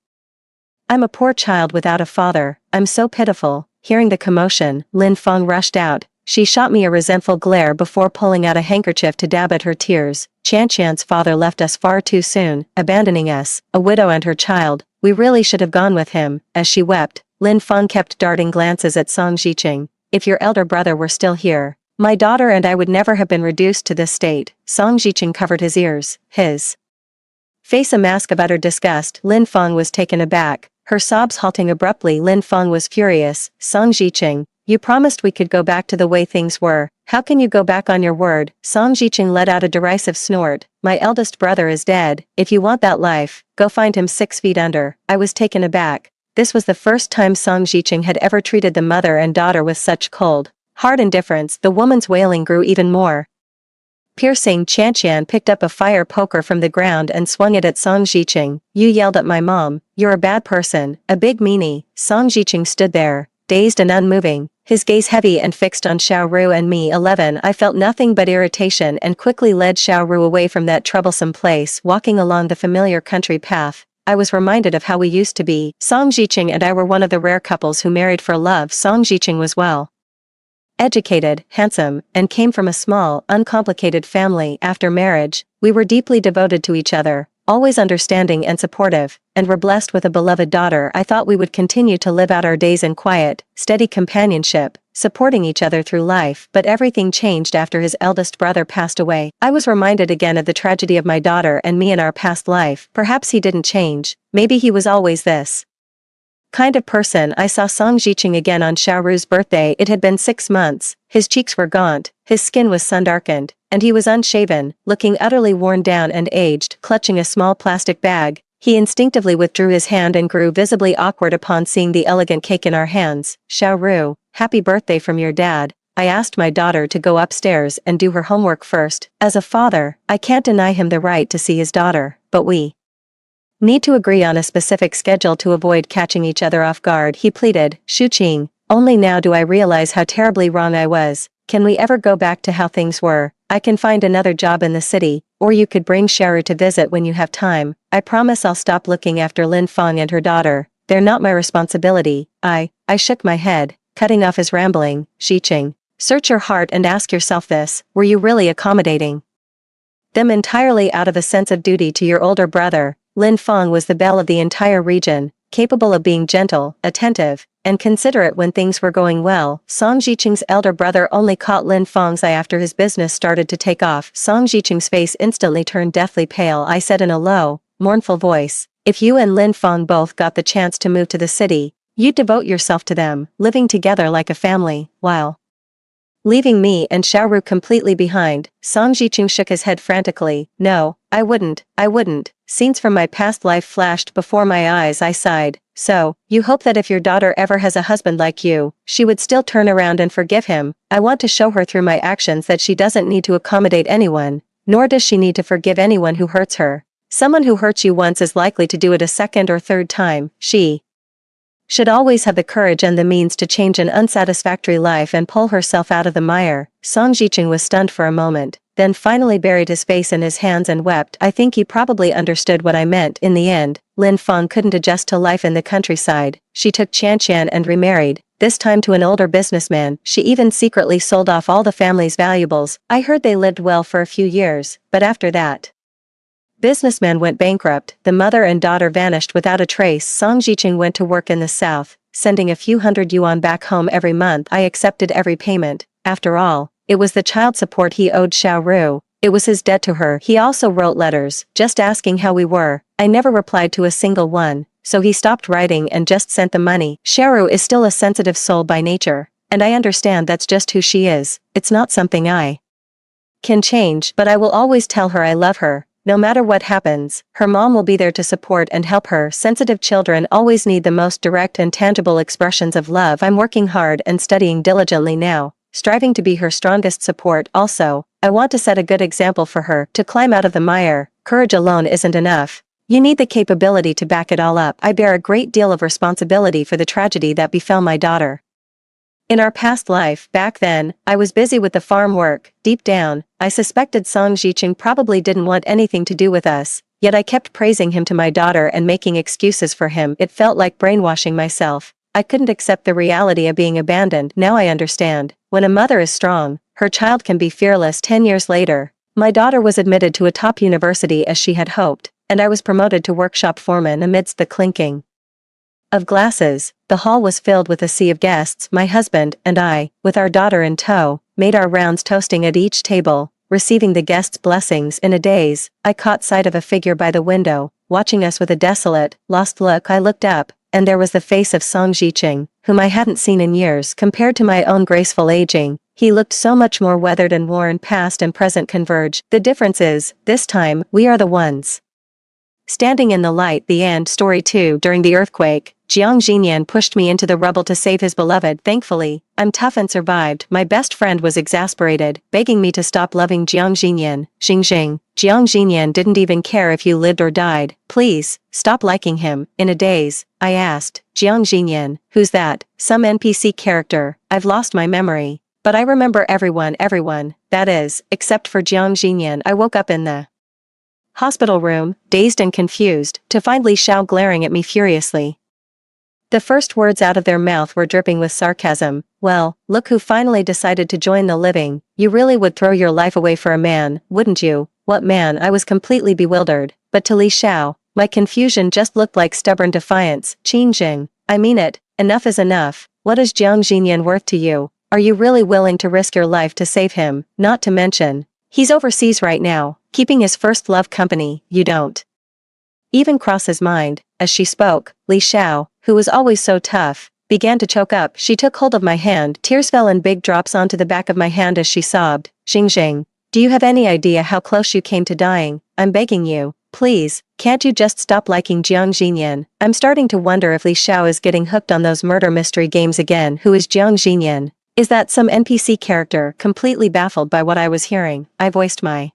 I'm a poor child without a father. I'm so pitiful. Hearing the commotion, Lin Feng rushed out. She shot me a resentful glare before pulling out a handkerchief to dab at her tears. Qian's father left us far too soon, abandoning us, a widow and her child. We really should have gone with him. As she wept, Lin Feng kept darting glances at Song Jiqing. If your elder brother were still here, my daughter and I would never have been reduced to this state. Song Jiqing covered his ears, his face a mask of utter disgust. Lin Feng was taken aback, her sobs halting abruptly. Lin Feng was furious. Song Jiqing, you promised we could go back to the way things were. How can you go back on your word? Song Jiqing let out a derisive snort. My eldest brother is dead. If you want that life, go find him 6 feet under. I was taken aback. This was the first time Song Jiqing had ever treated the mother and daughter with such cold, hard indifference. The woman's wailing grew even more piercing. Qian picked up a fire poker from the ground and swung it at Song Jiqing. You yelled at my mom. You're a bad person, a big meanie. Song Jiqing stood there, dazed and unmoving, his gaze heavy and fixed on Xiao Ru and me. 11 I felt nothing but irritation and quickly led Xiao Ru away from that troublesome place. Walking along the familiar country path, I was reminded of how we used to be. Song Jiqing and I were one of the rare couples who married for love. Song Jiqing was well educated, handsome, and came from a small, uncomplicated family. After marriage, we were deeply devoted to each other, always understanding and supportive, and were blessed with a beloved daughter. I thought we would continue to live out our days in quiet, steady companionship, supporting each other through life, but everything changed after his eldest brother passed away. I was reminded again of the tragedy of my daughter and me in our past life. Perhaps he didn't change. Maybe he was always this kind of person. I saw Song Jiqing again on Xiao Ru's birthday. It had been 6 months. His cheeks were gaunt, his skin was sun-darkened, and he was unshaven, looking utterly worn down and aged. Clutching a small plastic bag, he instinctively withdrew his hand and grew visibly awkward upon seeing the elegant cake in our hands. Xiao Ru, happy birthday from your dad. I asked my daughter to go upstairs and do her homework first. As a father, I can't deny him the right to see his daughter, but we need to agree on a specific schedule to avoid catching each other off guard. He pleaded. Shuqing, only now do I realize how terribly wrong I was. Can we ever go back to how things were? I can find another job in the city, or you could bring Xiaoru to visit when you have time. I promise I'll stop looking after Lin Feng and her daughter. They're not my responsibility. I shook my head, cutting off his rambling. Xiqing, search your heart and ask yourself this: were you really accommodating them entirely out of a sense of duty to your older brother? Lin Feng was the belle of the entire region, capable of being gentle, attentive, and considerate when things were going well. Song Jiqing's elder brother only caught Lin Feng's eye after his business started to take off. Song Jiqing's face instantly turned deathly pale. I said in a low, mournful voice, if you and Lin Feng both got the chance to move to the city, you'd devote yourself to them, living together like a family, while leaving me and Xiaoru completely behind. Song Jiqing shook his head frantically. No, I wouldn't. Scenes from my past life flashed before my eyes. I sighed. So, you hope that if your daughter ever has a husband like you, she would still turn around and forgive him? I want to show her through my actions that she doesn't need to accommodate anyone, nor does she need to forgive anyone who hurts her. Someone who hurts you once is likely to do it a second or third time. She should always have the courage and the means to change an unsatisfactory life and pull herself out of the mire. Song Jiqing was stunned for a moment, then finally buried his face in his hands and wept. I think he probably understood what I meant. In the end, Lin Feng couldn't adjust to life in the countryside. She took Qian and remarried, this time to an older businessman. She even secretly sold off all the family's valuables. I heard they lived well for a few years, but after that, businessman went bankrupt. The mother and daughter vanished without a trace. Song Jiqing went to work in the south, sending a few hundred yuan back home every month. I accepted every payment. After all, it was the child support he owed Xiao Ru. It was his debt to her. He also wrote letters, just asking how we were. I never replied to a single one, so he stopped writing and just sent the money. Xiao Ru is still a sensitive soul by nature, and I understand that's just who she is. It's not something I can change, but I will always tell her I love her. No matter what happens, her mom will be there to support and help her. Sensitive children always need the most direct and tangible expressions of love. I'm working hard and studying diligently now, striving to be her strongest support. Also, I want to set a good example for her. To climb out of the mire, courage alone isn't enough. You need the capability to back it all up. I bear a great deal of responsibility for the tragedy that befell my daughter. In our past life, back then, I was busy with the farm work. Deep down, I suspected Song Jiqing probably didn't want anything to do with us, yet I kept praising him to my daughter and making excuses for him. It felt like brainwashing myself. I couldn't accept the reality of being abandoned. Now I understand. When a mother is strong, her child can be fearless. 10 years later, my daughter was admitted to a top university as she had hoped, and I was promoted to workshop foreman. Amidst the clinking of glasses, the hall was filled with a sea of guests. My husband and I, with our daughter in tow, made our rounds, toasting at each table, receiving the guests' blessings. In a daze, I caught sight of a figure by the window, watching us with a desolate, lost look. I looked up, and there was the face of Song Jiqing, whom I hadn't seen in years. Compared to my own graceful aging, he looked so much more weathered and worn. Past and present converge. The difference is, this time, we are the ones standing in the light. The end. Story 2. During the earthquake, Jiang Xinyan pushed me into the rubble to save his beloved. Thankfully, I'm tough and survived. My best friend was exasperated, begging me to stop loving Jiang Xinyan. Xing. Jiang Xinyan didn't even care if you lived or died. Please, stop liking him. In a daze, I asked, Jiang Xinyan, who's that? Some NPC character. I've lost my memory. But I remember everyone, that is, except for Jiang Xinyan. I woke up in the hospital room, dazed and confused, to find Li Xiao glaring at me furiously. The first words out of their mouth were dripping with sarcasm. Well, look who finally decided to join the living. You really would throw your life away for a man, wouldn't you? What man? I was completely bewildered. But to Li Xiao, my confusion just looked like stubborn defiance. Qing, I mean it, enough is enough. What is Jiang Xinyan worth to you? Are you really willing to risk your life to save him? Not to mention, he's overseas right now, keeping his first love company. You don't even cross his mind. As she spoke, Li Xiao, who was always so tough, began to choke up. She took hold of my hand. Tears fell in big drops onto the back of my hand as she sobbed. Xing, do you have any idea how close you came to dying? I'm begging you, please, can't you just stop liking Jiang Xinyan? I'm starting to wonder if Li Xiao is getting hooked on those murder mystery games again. Who is Jiang Xinyan? Is that some NPC character? Completely baffled by what I was hearing, I voiced my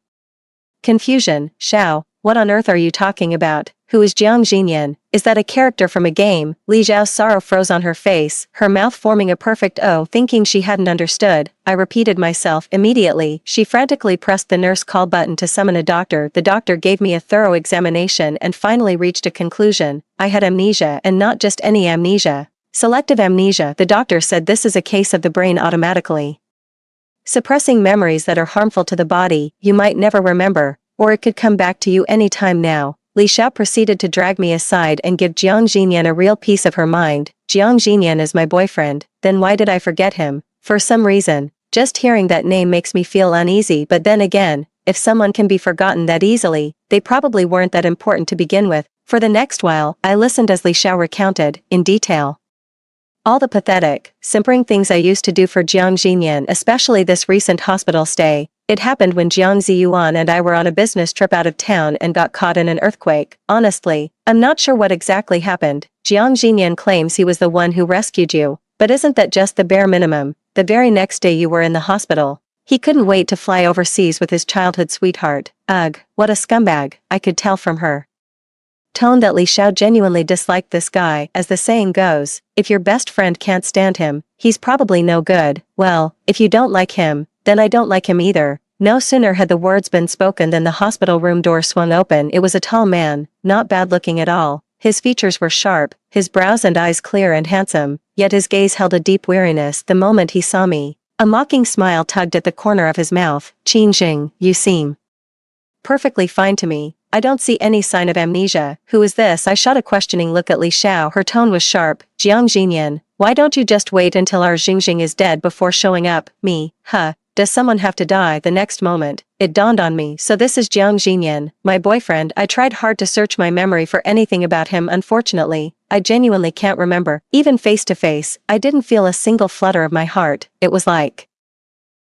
confusion. Xiao, what on earth are you talking about? Who is Jiang Xinyan? Is that a character from a game? Li Xiao's sorrow froze on her face, her mouth forming a perfect O. Thinking she hadn't understood, I repeated myself. Immediately, she frantically pressed the nurse call button to summon a doctor. The doctor gave me a thorough examination and finally reached a conclusion. I had amnesia, and not just any amnesia. Selective amnesia. The doctor said this is a case of the brain automatically suppressing memories that are harmful to the body. You might never remember, or it could come back to you any time now. Li Xiao proceeded to drag me aside and give Jiang Xinyan a real piece of her mind. Jiang Xinyan is my boyfriend, then why did I forget him? For some reason, just hearing that name makes me feel uneasy. But then again, if someone can be forgotten that easily, they probably weren't that important to begin with. For the next while, I listened as Li Xiao recounted, in detail, all the pathetic, simpering things I used to do for Jiang Xinyan, especially this recent hospital stay. It happened when Jiang Ziyuan and I were on a business trip out of town and got caught in an earthquake. Honestly, I'm not sure what exactly happened. Jiang Xinyan claims he was the one who rescued you, but isn't that just the bare minimum? The very next day you were in the hospital. He couldn't wait to fly overseas with his childhood sweetheart. Ugh, what a scumbag. I could tell from her tone that Li Xiao genuinely disliked this guy. As the saying goes, if your best friend can't stand him, he's probably no good. Well, if you don't like him, then I don't like him either. No sooner had the words been spoken than the hospital room door swung open. It was a tall man, not bad looking at all. His features were sharp, his brows and eyes clear and handsome. yet his gaze held a deep weariness the moment he saw me. A mocking smile tugged at the corner of his mouth. Qin Jing, you seem perfectly fine to me. I don't see any sign of amnesia. Who is this? I shot a questioning look at Li Xiao. Her tone was sharp. Jiang Jinyan, why don't you just wait until our Xingjing is dead before showing up? Me, huh? Does someone have to die? The next moment, it dawned on me. So this is Jiang Jinyan, my boyfriend. I tried hard to search my memory for anything about him. Unfortunately, I genuinely can't remember. Even face to face, I didn't feel a single flutter of my heart. It was like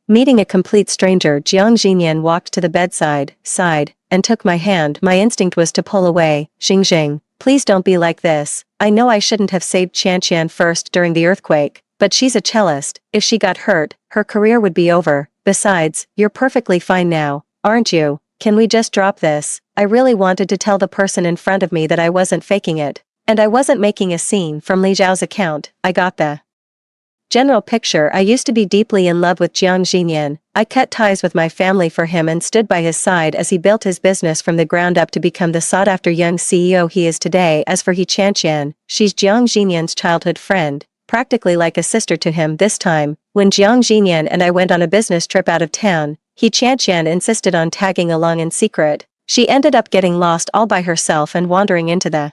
meeting a complete stranger. Jiang Jinyan walked to the bedside, sighed, and took my hand. My instinct was to pull away. Xingjing, please don't be like this. I know I shouldn't have saved Qianqian first during the earthquake, but she's a cellist. If she got hurt, her career would be over. Besides, you're perfectly fine now, aren't you? Can we just drop this? I really wanted to tell the person in front of me that I wasn't faking it, and I wasn't making a scene. From Li Zhao's account, I got the general picture. I used to be deeply in love with Jiang Jinyan. I cut ties with my family for him and stood by his side as he built his business from the ground up to become the sought-after young CEO he is today. As for He Qianqian, she's Jiang Jinyan's childhood friend, practically like a sister to him. This time, when Jiang Jinyan and I went on a business trip out of town, He Qianqian insisted on tagging along in secret. She ended up getting lost all by herself and wandering into the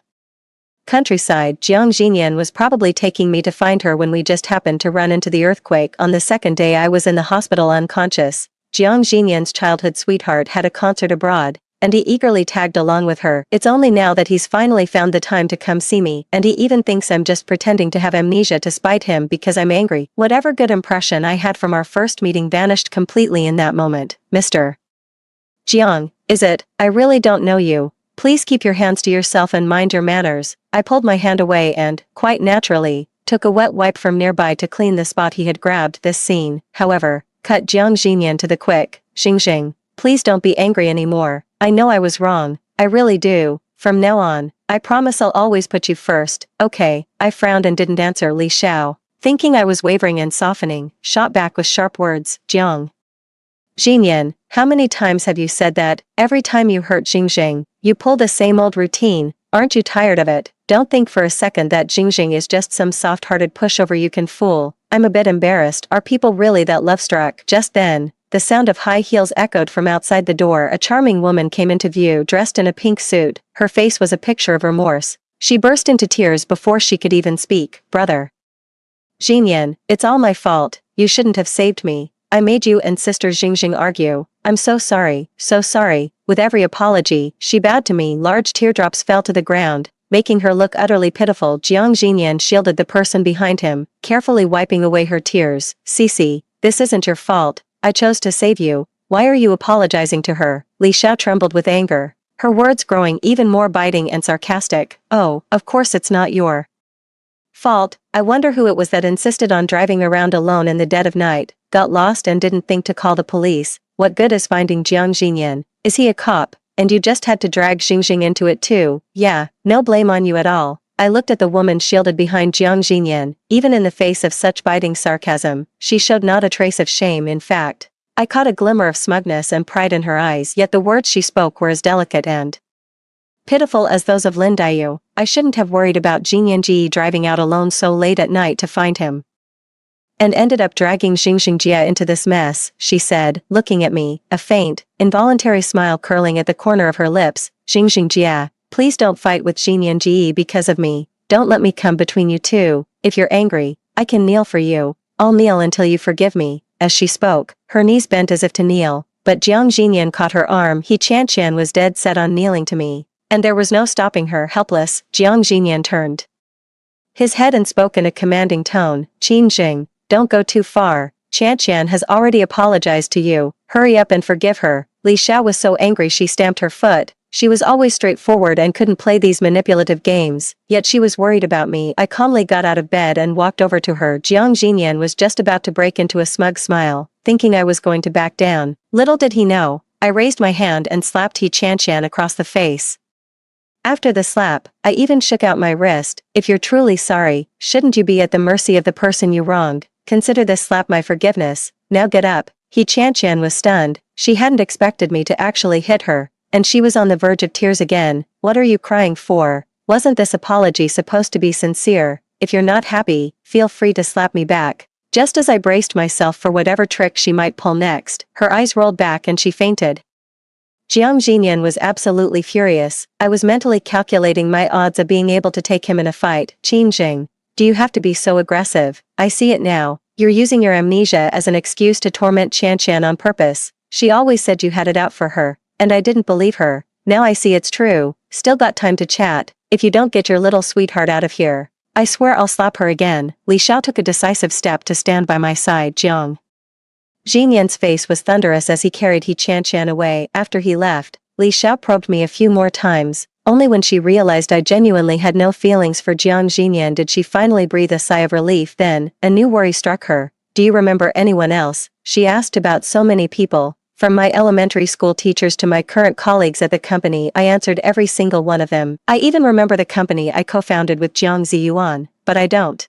countryside. Jiang Jinyan was probably taking me to find her when we just happened to run into the earthquake. On the second day I was in the hospital unconscious. Jiang Jinyan's childhood sweetheart had a concert abroad, and he eagerly tagged along with her. It's only now that he's finally found the time to come see me, and he even thinks I'm just pretending to have amnesia to spite him because I'm angry. Whatever good impression I had from our first meeting vanished completely in that moment. Mr. Jiang, is it? I really don't know you. Please keep your hands to yourself and mind your manners. I pulled my hand away and, quite naturally, took a wet wipe from nearby to clean the spot he had grabbed. This scene, however, cut Jiang Jinyan to the quick. Xingjing, please don't be angry anymore. I know I was wrong. I really do. From now on, I promise I'll always put you first. Okay. I frowned and didn't answer. Li Xiao, thinking I was wavering and softening, shot back with sharp words. Jiang Jinyan, how many times have you said that? Every time you hurt Xingjing, you pull the same old routine. Aren't you tired of it? Don't think for a second that Xingjing is just some soft-hearted pushover you can fool. I'm a bit embarrassed. Are people really that love-struck? Just then, the sound of high heels echoed from outside the door. A charming woman came into view dressed in a pink suit. Her face was a picture of remorse. She burst into tears before she could even speak. Brother Jinyan, it's all my fault. You shouldn't have saved me. I made you and Sister Xingjing argue. I'm so sorry, so sorry. With every apology, she bowed to me. Large teardrops fell to the ground, making her look utterly pitiful. Jiang Jinyan shielded the person behind him, carefully wiping away her tears. Cici, this isn't your fault. I chose to save you. Why are you apologizing to her? Li Xiao trembled with anger, her words growing even more biting and sarcastic. Oh, of course it's not your fault. I wonder who it was that insisted on driving around alone in the dead of night, got lost and didn't think to call the police. What good is finding Jiang Jinyan? Is he a cop? And you just had to drag Xingjing into it too? Yeah, no blame on you at all. I looked at the woman shielded behind Jiang Jinyan. Even in the face of such biting sarcasm, she showed not a trace of shame. In fact, I caught a glimmer of smugness and pride in her eyes, yet the words she spoke were as delicate and pitiful as those of Lin Daiyu. I shouldn't have worried about Jinyanji driving out alone so late at night to find him, and ended up dragging Xingjingjia into this mess, she said, looking at me, a faint, involuntary smile curling at the corner of her lips. Xingjingjia, please don't fight with Jinyanji because of me. Don't let me come between you two. If you're angry, I can kneel for you. I'll kneel until you forgive me. As she spoke, her knees bent as if to kneel, but Jiang Jinyan caught her arm. He Qianqian was dead set on kneeling to me, and there was no stopping her. Helpless, Jiang Jinyan turned his head and spoke in a commanding tone. Qingjing, don't go too far. Qianqian has already apologized to you. Hurry up and forgive her. Li Xiao was so angry she stamped her foot. She was always straightforward and couldn't play these manipulative games, yet she was worried about me. I calmly got out of bed and walked over to her. Jiang Jinyan was just about to break into a smug smile, thinking I was going to back down. Little did he know, I raised my hand and slapped He Qianqian across the face. After the slap, I even shook out my wrist. If you're truly sorry, shouldn't you be at the mercy of the person you wronged? Consider this slap my forgiveness. Now get up. He Qianqian was stunned. She hadn't expected me to actually hit her, and she was on the verge of tears again. What are you crying for? Wasn't this apology supposed to be sincere? if you're not happy, feel free to slap me back. Just as I braced myself for whatever trick she might pull next, her eyes rolled back and she fainted. Jiang Jinyan was absolutely furious. I was mentally calculating my odds of being able to take him in a fight. Qin Jing, do you have to be so aggressive? I see it now. You're using your amnesia as an excuse to torment Qian on purpose. She always said you had it out for her, and I didn't believe her. Now I see it's true. Still got time to chat, if you don't get your little sweetheart out of here. I swear I'll slap her again. Li Xiao took a decisive step to stand by my side. Jiang Jinyan's face was thunderous as he carried He Qian away. After he left, Li Xiao probed me a few more times. Only when she realized I genuinely had no feelings for Jiang Jinyan did she finally breathe a sigh of relief. Then, a new worry struck her. Do you remember anyone else? She asked. About so many people. From my elementary school teachers to my current colleagues at the company, I answered every single one of them. I even remember the company I co-founded with Jiang Ziyuan, but I don't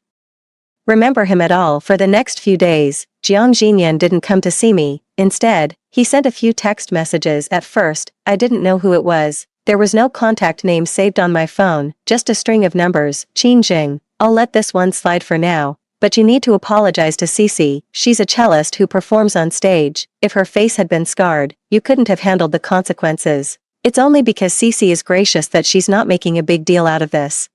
remember him at all. For the next few days, Jiang Jinyan didn't come to see me. Instead, he sent a few text messages. At first, I didn't know who it was. There was no contact name saved on my phone, just a string of numbers. Qin Jing, I'll let this one slide for now. But you need to apologize to Cece. She's a cellist who performs on stage. If her face had been scarred, you couldn't have handled the consequences. It's only because Cece is gracious that she's not making a big deal out of this.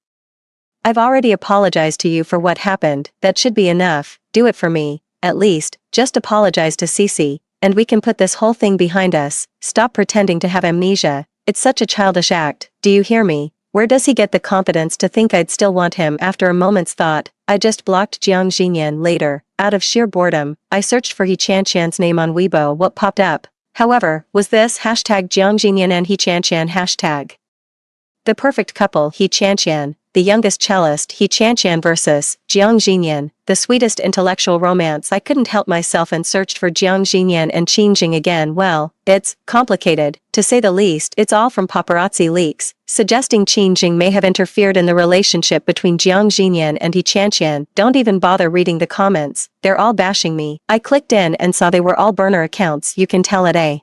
I've already apologized to you for what happened. That should be enough. Do it for me. At least, just apologize to Cece, and we can put this whole thing behind us. Stop pretending to have amnesia. It's such a childish act. Do you hear me? Where does he get the confidence to think I'd still want him? After a moment's thought, I just blocked Jiang Jinyan. Later, out of sheer boredom, I searched for He Qian's name on Weibo. What popped up, however, was this hashtag Jiang Jinyan and He Qian hashtag. The perfect couple. He Qian, the youngest cellist. He Qian versus Jiang Jinyan, the sweetest intellectual romance. I couldn't help myself and searched for Jiang Jinyan and Qin Jing again. Well, it's complicated, to say the least. It's all from paparazzi leaks, suggesting Qin Jing may have interfered in the relationship between Jiang Jinyan and He Qian. Don't even bother reading the comments, they're all bashing me. I clicked in and saw they were all burner accounts. You can tell at a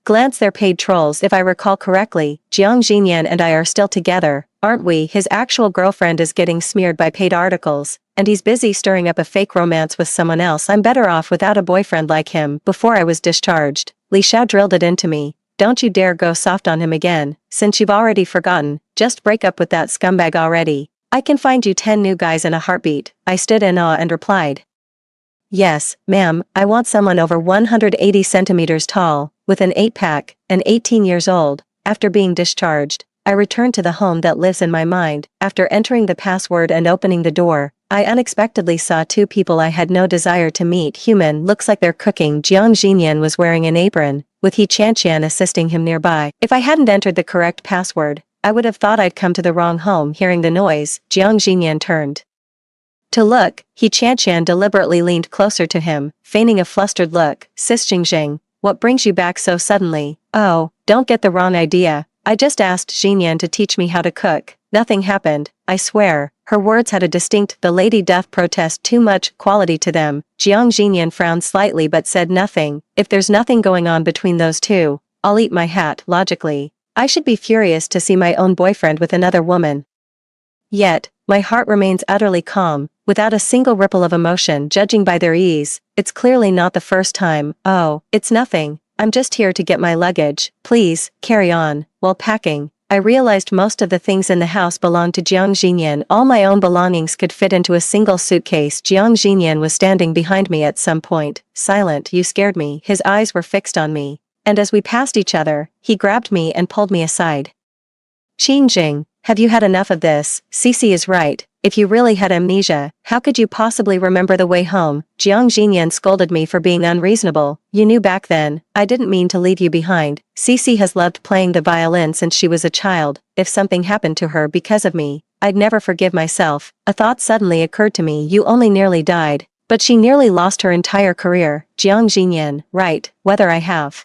glance they're paid trolls. If I recall correctly, Jiang Jinyan and I are still together, aren't we? His actual girlfriend is getting smeared by paid articles, and he's busy stirring up a fake romance with someone else. I'm better off without a boyfriend like him. Before I was discharged, Li Xiao drilled it into me. Don't you dare go soft on him again. Since you've already forgotten, just break up with that scumbag already. I can find you 10 new guys in a heartbeat. I stood in awe and replied, yes, ma'am, I want someone over 180 centimeters tall, with an 8-pack, and 18 years old. After being discharged, I returned to the home that lives in my mind. After entering the password and opening the door, I unexpectedly saw two people I had no desire to meet. Human, looks like they're cooking. Jiang Jinyan was wearing an apron, with He Qian assisting him nearby. If I hadn't entered the correct password, I would have thought I'd come to the wrong home. Hearing the noise, Jiang Jinyan turned to look. He Qian deliberately leaned closer to him, feigning a flustered look. Sis Jingjing, what brings you back so suddenly? Oh, don't get the wrong idea. I just asked Jinyan to teach me how to cook. Nothing happened, I swear. Her words had a distinct "the lady doth protest too much" quality to them. Jiang Jinyan frowned slightly but said nothing. If there's nothing going on between those two, I'll eat my hat. Logically, I should be furious to see my own boyfriend with another woman. Yet, my heart remains utterly calm, without a single ripple of emotion. Judging by their ease, it's clearly not the first time. Oh, it's nothing. I'm just here to get my luggage. Please, carry on. While packing, I realized most of the things in the house belonged to Jiang Jinyan. All my own belongings could fit into a single suitcase. Jiang Jinyan was standing behind me at some point, silent. You scared me. His eyes were fixed on me, and as we passed each other, he grabbed me and pulled me aside. Qin Jing, have you had enough of this? Cece is right. If you really had amnesia, how could you possibly remember the way home? Jiang Jinyan scolded me for being unreasonable. You knew back then, I didn't mean to leave you behind. Cece has loved playing the violin since she was a child. If something happened to her because of me, I'd never forgive myself. A thought suddenly occurred to me. You only nearly died, but she nearly lost her entire career. Jiang Jinyan, right, whether I have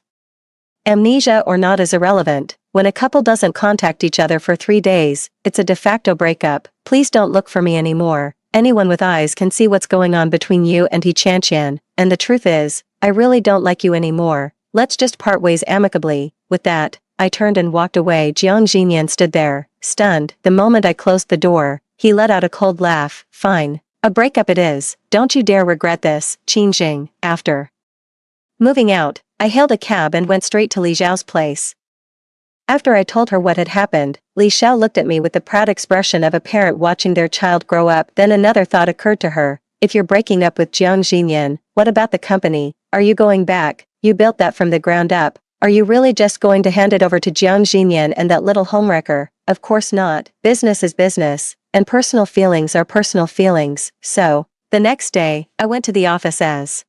amnesia or not is irrelevant. When a couple doesn't contact each other for 3 days, it's a de facto breakup. Please don't look for me anymore. Anyone with eyes can see what's going on between you and He Qian, and the truth is, I really don't like you anymore. Let's just part ways amicably. With that, I turned and walked away. Jiang Jinyan stood there, stunned. The moment I closed the door, He let out a cold laugh. Fine. A breakup it is. Don't you dare regret this, Qin Jing. After moving out, I hailed a cab and went straight to Li Xiao's place. After I told her what had happened, Li Xiao looked at me with the proud expression of a parent watching their child grow up. Then another thought occurred to her. If you're breaking up with Jiang Xinyan, what about the company? Are you going back? You built that from the ground up. Are you really just going to hand it over to Jiang Xinyan and that little homewrecker? Of course not. Business is business, and personal feelings are personal feelings. So, the next day, I went to the office as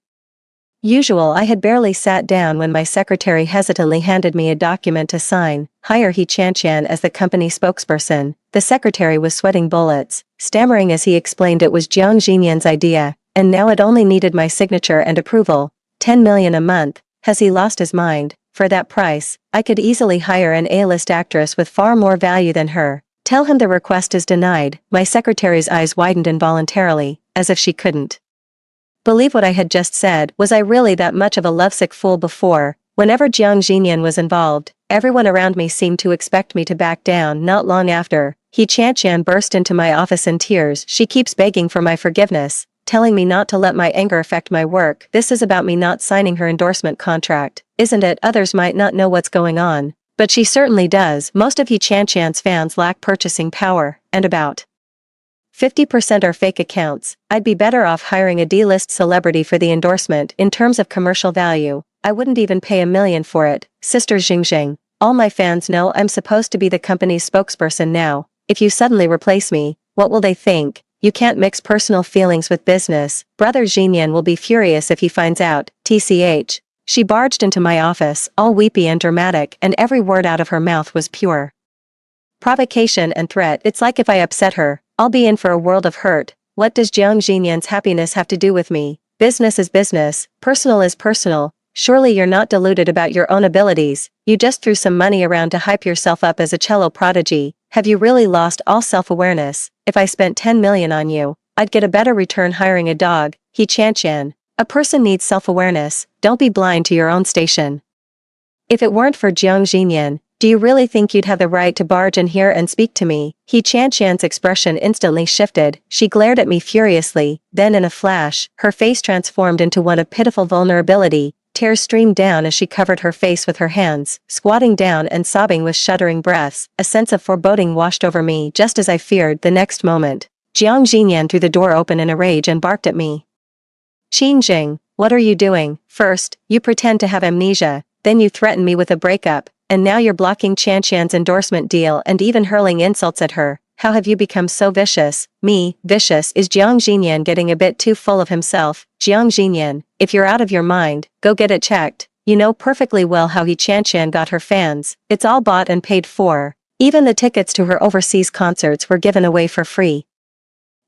usual. I had barely sat down when my secretary hesitantly handed me a document to sign. Hire He Chanqian as the company spokesperson. The secretary was sweating bullets, stammering as he explained it was Jiang Xinyan's idea, and now it only needed my signature and approval. 10 million a month. Has he lost his mind? For that price, I could easily hire an A-list actress with far more value than her. Tell him the request is denied. My secretary's eyes widened involuntarily, as if she couldn't believe what I had just said. Was I really that much of a lovesick fool before? Whenever Jiang Xinyan was involved, everyone around me seemed to expect me to back down. Not long after, He Chanqian burst into my office in tears. She keeps begging for my forgiveness, telling me not to let my anger affect my work. This is about me not signing her endorsement contract, isn't it? Others might not know what's going on, but she certainly does. Most of He Chanqian's fans lack purchasing power, and about 50% are fake accounts. I'd be better off hiring a D-list celebrity for the endorsement. In terms of commercial value, I wouldn't even pay $1 million for it. Sister Xingxing, all my fans know I'm supposed to be the company's spokesperson now. If you suddenly replace me, what will they think? You can't mix personal feelings with business. Brother Xinyan will be furious if he finds out. TCH. She barged into my office, all weepy and dramatic, and every word out of her mouth was pure provocation and threat. It's like if I upset her, I'll be in for a world of hurt. What does Jiang Xinyan's happiness have to do with me? Business is business, personal is personal. Surely you're not deluded about your own abilities. You just threw some money around to hype yourself up as a cello prodigy. Have you really lost all self-awareness? If I spent 10 million on you, I'd get a better return hiring a dog. He Chanqian. A person needs self-awareness. Don't be blind to your own station. If it weren't for Jiang Xinyan, do you really think you'd have the right to barge in here and speak to me? He Chanqian's expression instantly shifted. She glared at me furiously, then in a flash, her face transformed into one of pitiful vulnerability. Tears streamed down as she covered her face with her hands, squatting down and sobbing with shuddering breaths. A sense of foreboding washed over me just as I feared. The next moment, Jiang Xinyan threw the door open in a rage and barked at me. Qin Jing, what are you doing? First, you pretend to have amnesia, then you threaten me with a breakup, and now you're blocking Chanqian's endorsement deal and even hurling insults at her. How have you become so vicious? Me, vicious? Is Jiang Xinyan getting a bit too full of himself? Jiang Xinyan, if you're out of your mind, go get it checked. You know perfectly well how He Chanqian got her fans. It's all bought and paid for. Even the tickets to her overseas concerts were given away for free.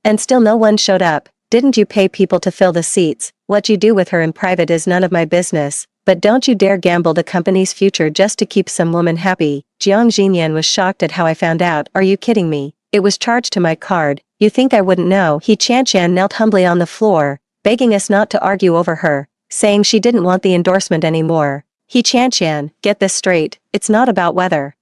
And still no one showed up. Didn't you pay people to fill the seats? What you do with her in private is none of my business. But don't you dare gamble the company's future just to keep some woman happy. Jiang Xinyan was shocked at how I found out. Are you kidding me? It was charged to my card. You think I wouldn't know? He Chanqian knelt humbly on the floor, begging us not to argue over her, saying she didn't want the endorsement anymore. He Chanqian, get this straight, it's not about whether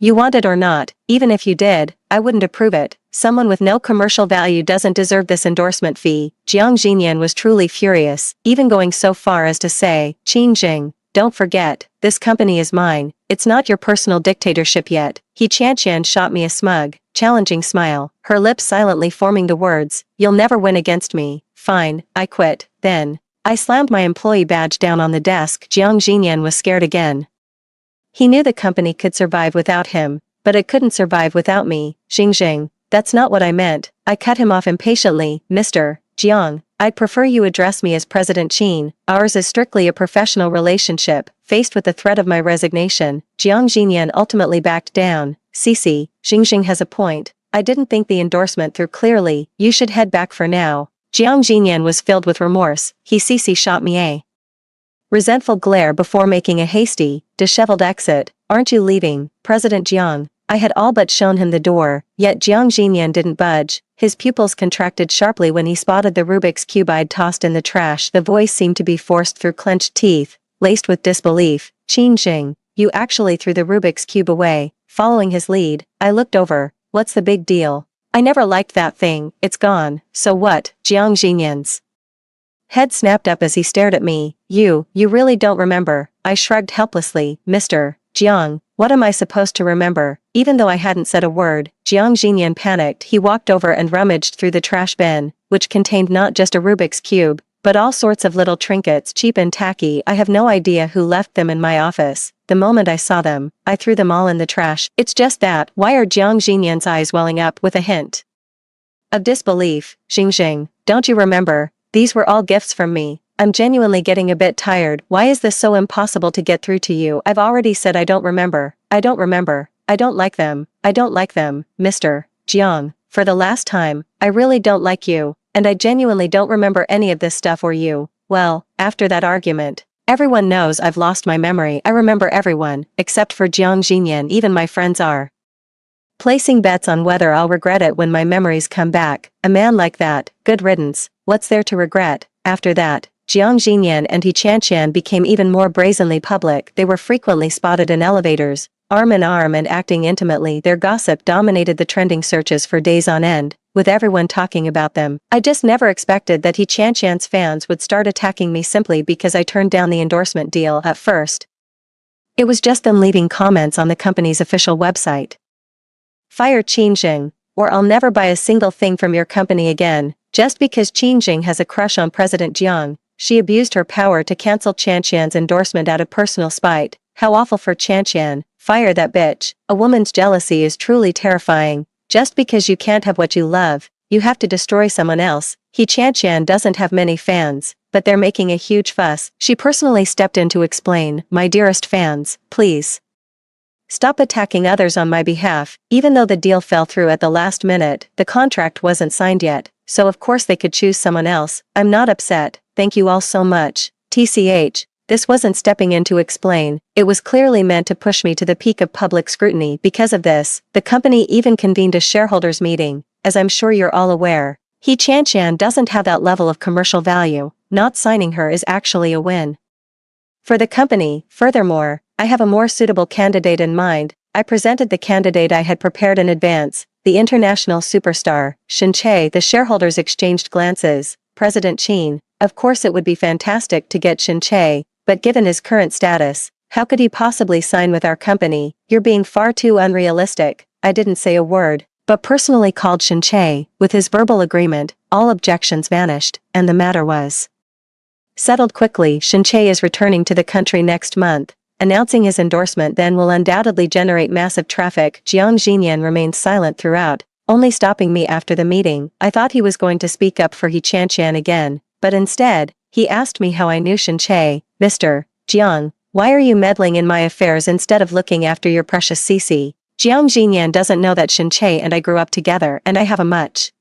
you want it or not. Even if you did, I wouldn't approve it. Someone with no commercial value doesn't deserve this endorsement fee. Jiang Xinyan was truly furious, even going so far as to say, Qin Jing, don't forget, this company is mine. It's not your personal dictatorship yet. He Chanqian shot me a smug, challenging smile, her lips silently forming the words, you'll never win against me. Fine, I quit. Then I slammed my employee badge down on the desk. Jiang Xinyan was scared again. He knew the company could survive without him, but it couldn't survive without me. Xingxing, that's not what I meant. I cut him off impatiently. Mr. Jiang, I'd prefer you address me as President Qin. Ours is strictly a professional relationship. Faced with the threat of my resignation, Jiang Xinyan ultimately backed down. Cece, Xingxing has a point. I didn't think the endorsement through clearly. You should head back for now. Jiang Xinyan was filled with remorse. Cece shot me a resentful glare before making a hasty, disheveled exit. Aren't you leaving, President Jiang? I had all but shown him the door, yet Jiang Xinyan didn't budge. His pupils contracted sharply when he spotted the Rubik's Cube I'd tossed in the trash. The voice seemed to be forced through clenched teeth, laced with disbelief. Qin Jing, you actually threw the Rubik's Cube away. Following his lead, I looked over. What's the big deal? I never liked that thing, it's gone, so what, Jiang Xinyan's head snapped up as he stared at me. You really don't remember. I shrugged helplessly. Mr. Jiang, what am I supposed to remember? Even though I hadn't said a word, Jiang Xinyan panicked. He walked over and rummaged through the trash bin, which contained not just a Rubik's Cube, but all sorts of little trinkets, cheap and tacky. I have no idea who left them in my office. The moment I saw them, I threw them all in the trash. It's just that, why are Jiang Xinyan's eyes welling up with a hint of disbelief? Xing, don't you remember? These were all gifts from me. I'm genuinely getting a bit tired. Why is this so impossible to get through to you? I've already said I don't remember. I don't remember. I don't like them. I don't like them, Mr. Jiang. For the last time, I really don't like you, and I genuinely don't remember any of this stuff or you. Well, after that argument, everyone knows I've lost my memory. I remember everyone, except for Jiang Xinyan. Even my friends are placing bets on whether I'll regret it when my memories come back. A man like that, good riddance. What's there to regret? After that, Jiang Xinyan and He Chanqian became even more brazenly public. They were frequently spotted in elevators, arm in arm and acting intimately. Their gossip dominated the trending searches for days on end, with everyone talking about them. I just never expected that He Chanqian's fans would start attacking me simply because I turned down the endorsement deal. At first, it was just them leaving comments on the company's official website. Fire Qingjing, or I'll never buy a single thing from your company again. Just because Qingjing has a crush on President Jiang, she abused her power to cancel Chanqian's endorsement out of personal spite. How awful for Chanqian. Fire that bitch. A woman's jealousy is truly terrifying. Just because you can't have what you love, you have to destroy someone else. He Chanqian doesn't have many fans, but they're making a huge fuss. She personally stepped in to explain, my dearest fans, please stop attacking others on my behalf. Even though the deal fell through at the last minute, the contract wasn't signed yet, so of course they could choose someone else. I'm not upset, thank you all so much. TCH, this wasn't stepping in to explain, it was clearly meant to push me to the peak of public scrutiny. Because of this, the company even convened a shareholders meeting. As I'm sure you're all aware, He Chanqian doesn't have that level of commercial value. Not signing her is actually a win for the company. Furthermore, I have a more suitable candidate in mind. I presented the candidate I had prepared in advance, the international superstar, Shen Che. The shareholders exchanged glances. President Qin, of course it would be fantastic to get Shen Che, but given his current status, how could he possibly sign with our company? You're being far too unrealistic. I didn't say a word, but personally called Shen Che. With his verbal agreement, all objections vanished, and the matter was settled quickly. Shen Che is returning to the country next month. Announcing his endorsement then will undoubtedly generate massive traffic. Jiang Xinyan remained silent throughout, only stopping me after the meeting. I thought he was going to speak up for He Chanqian again, but instead, he asked me how I knew Shen Che. Mr. Jiang, why are you meddling in my affairs instead of looking after your precious Cici? Jiang Xinyan doesn't know that Shen Che and I grew up together, and I have a much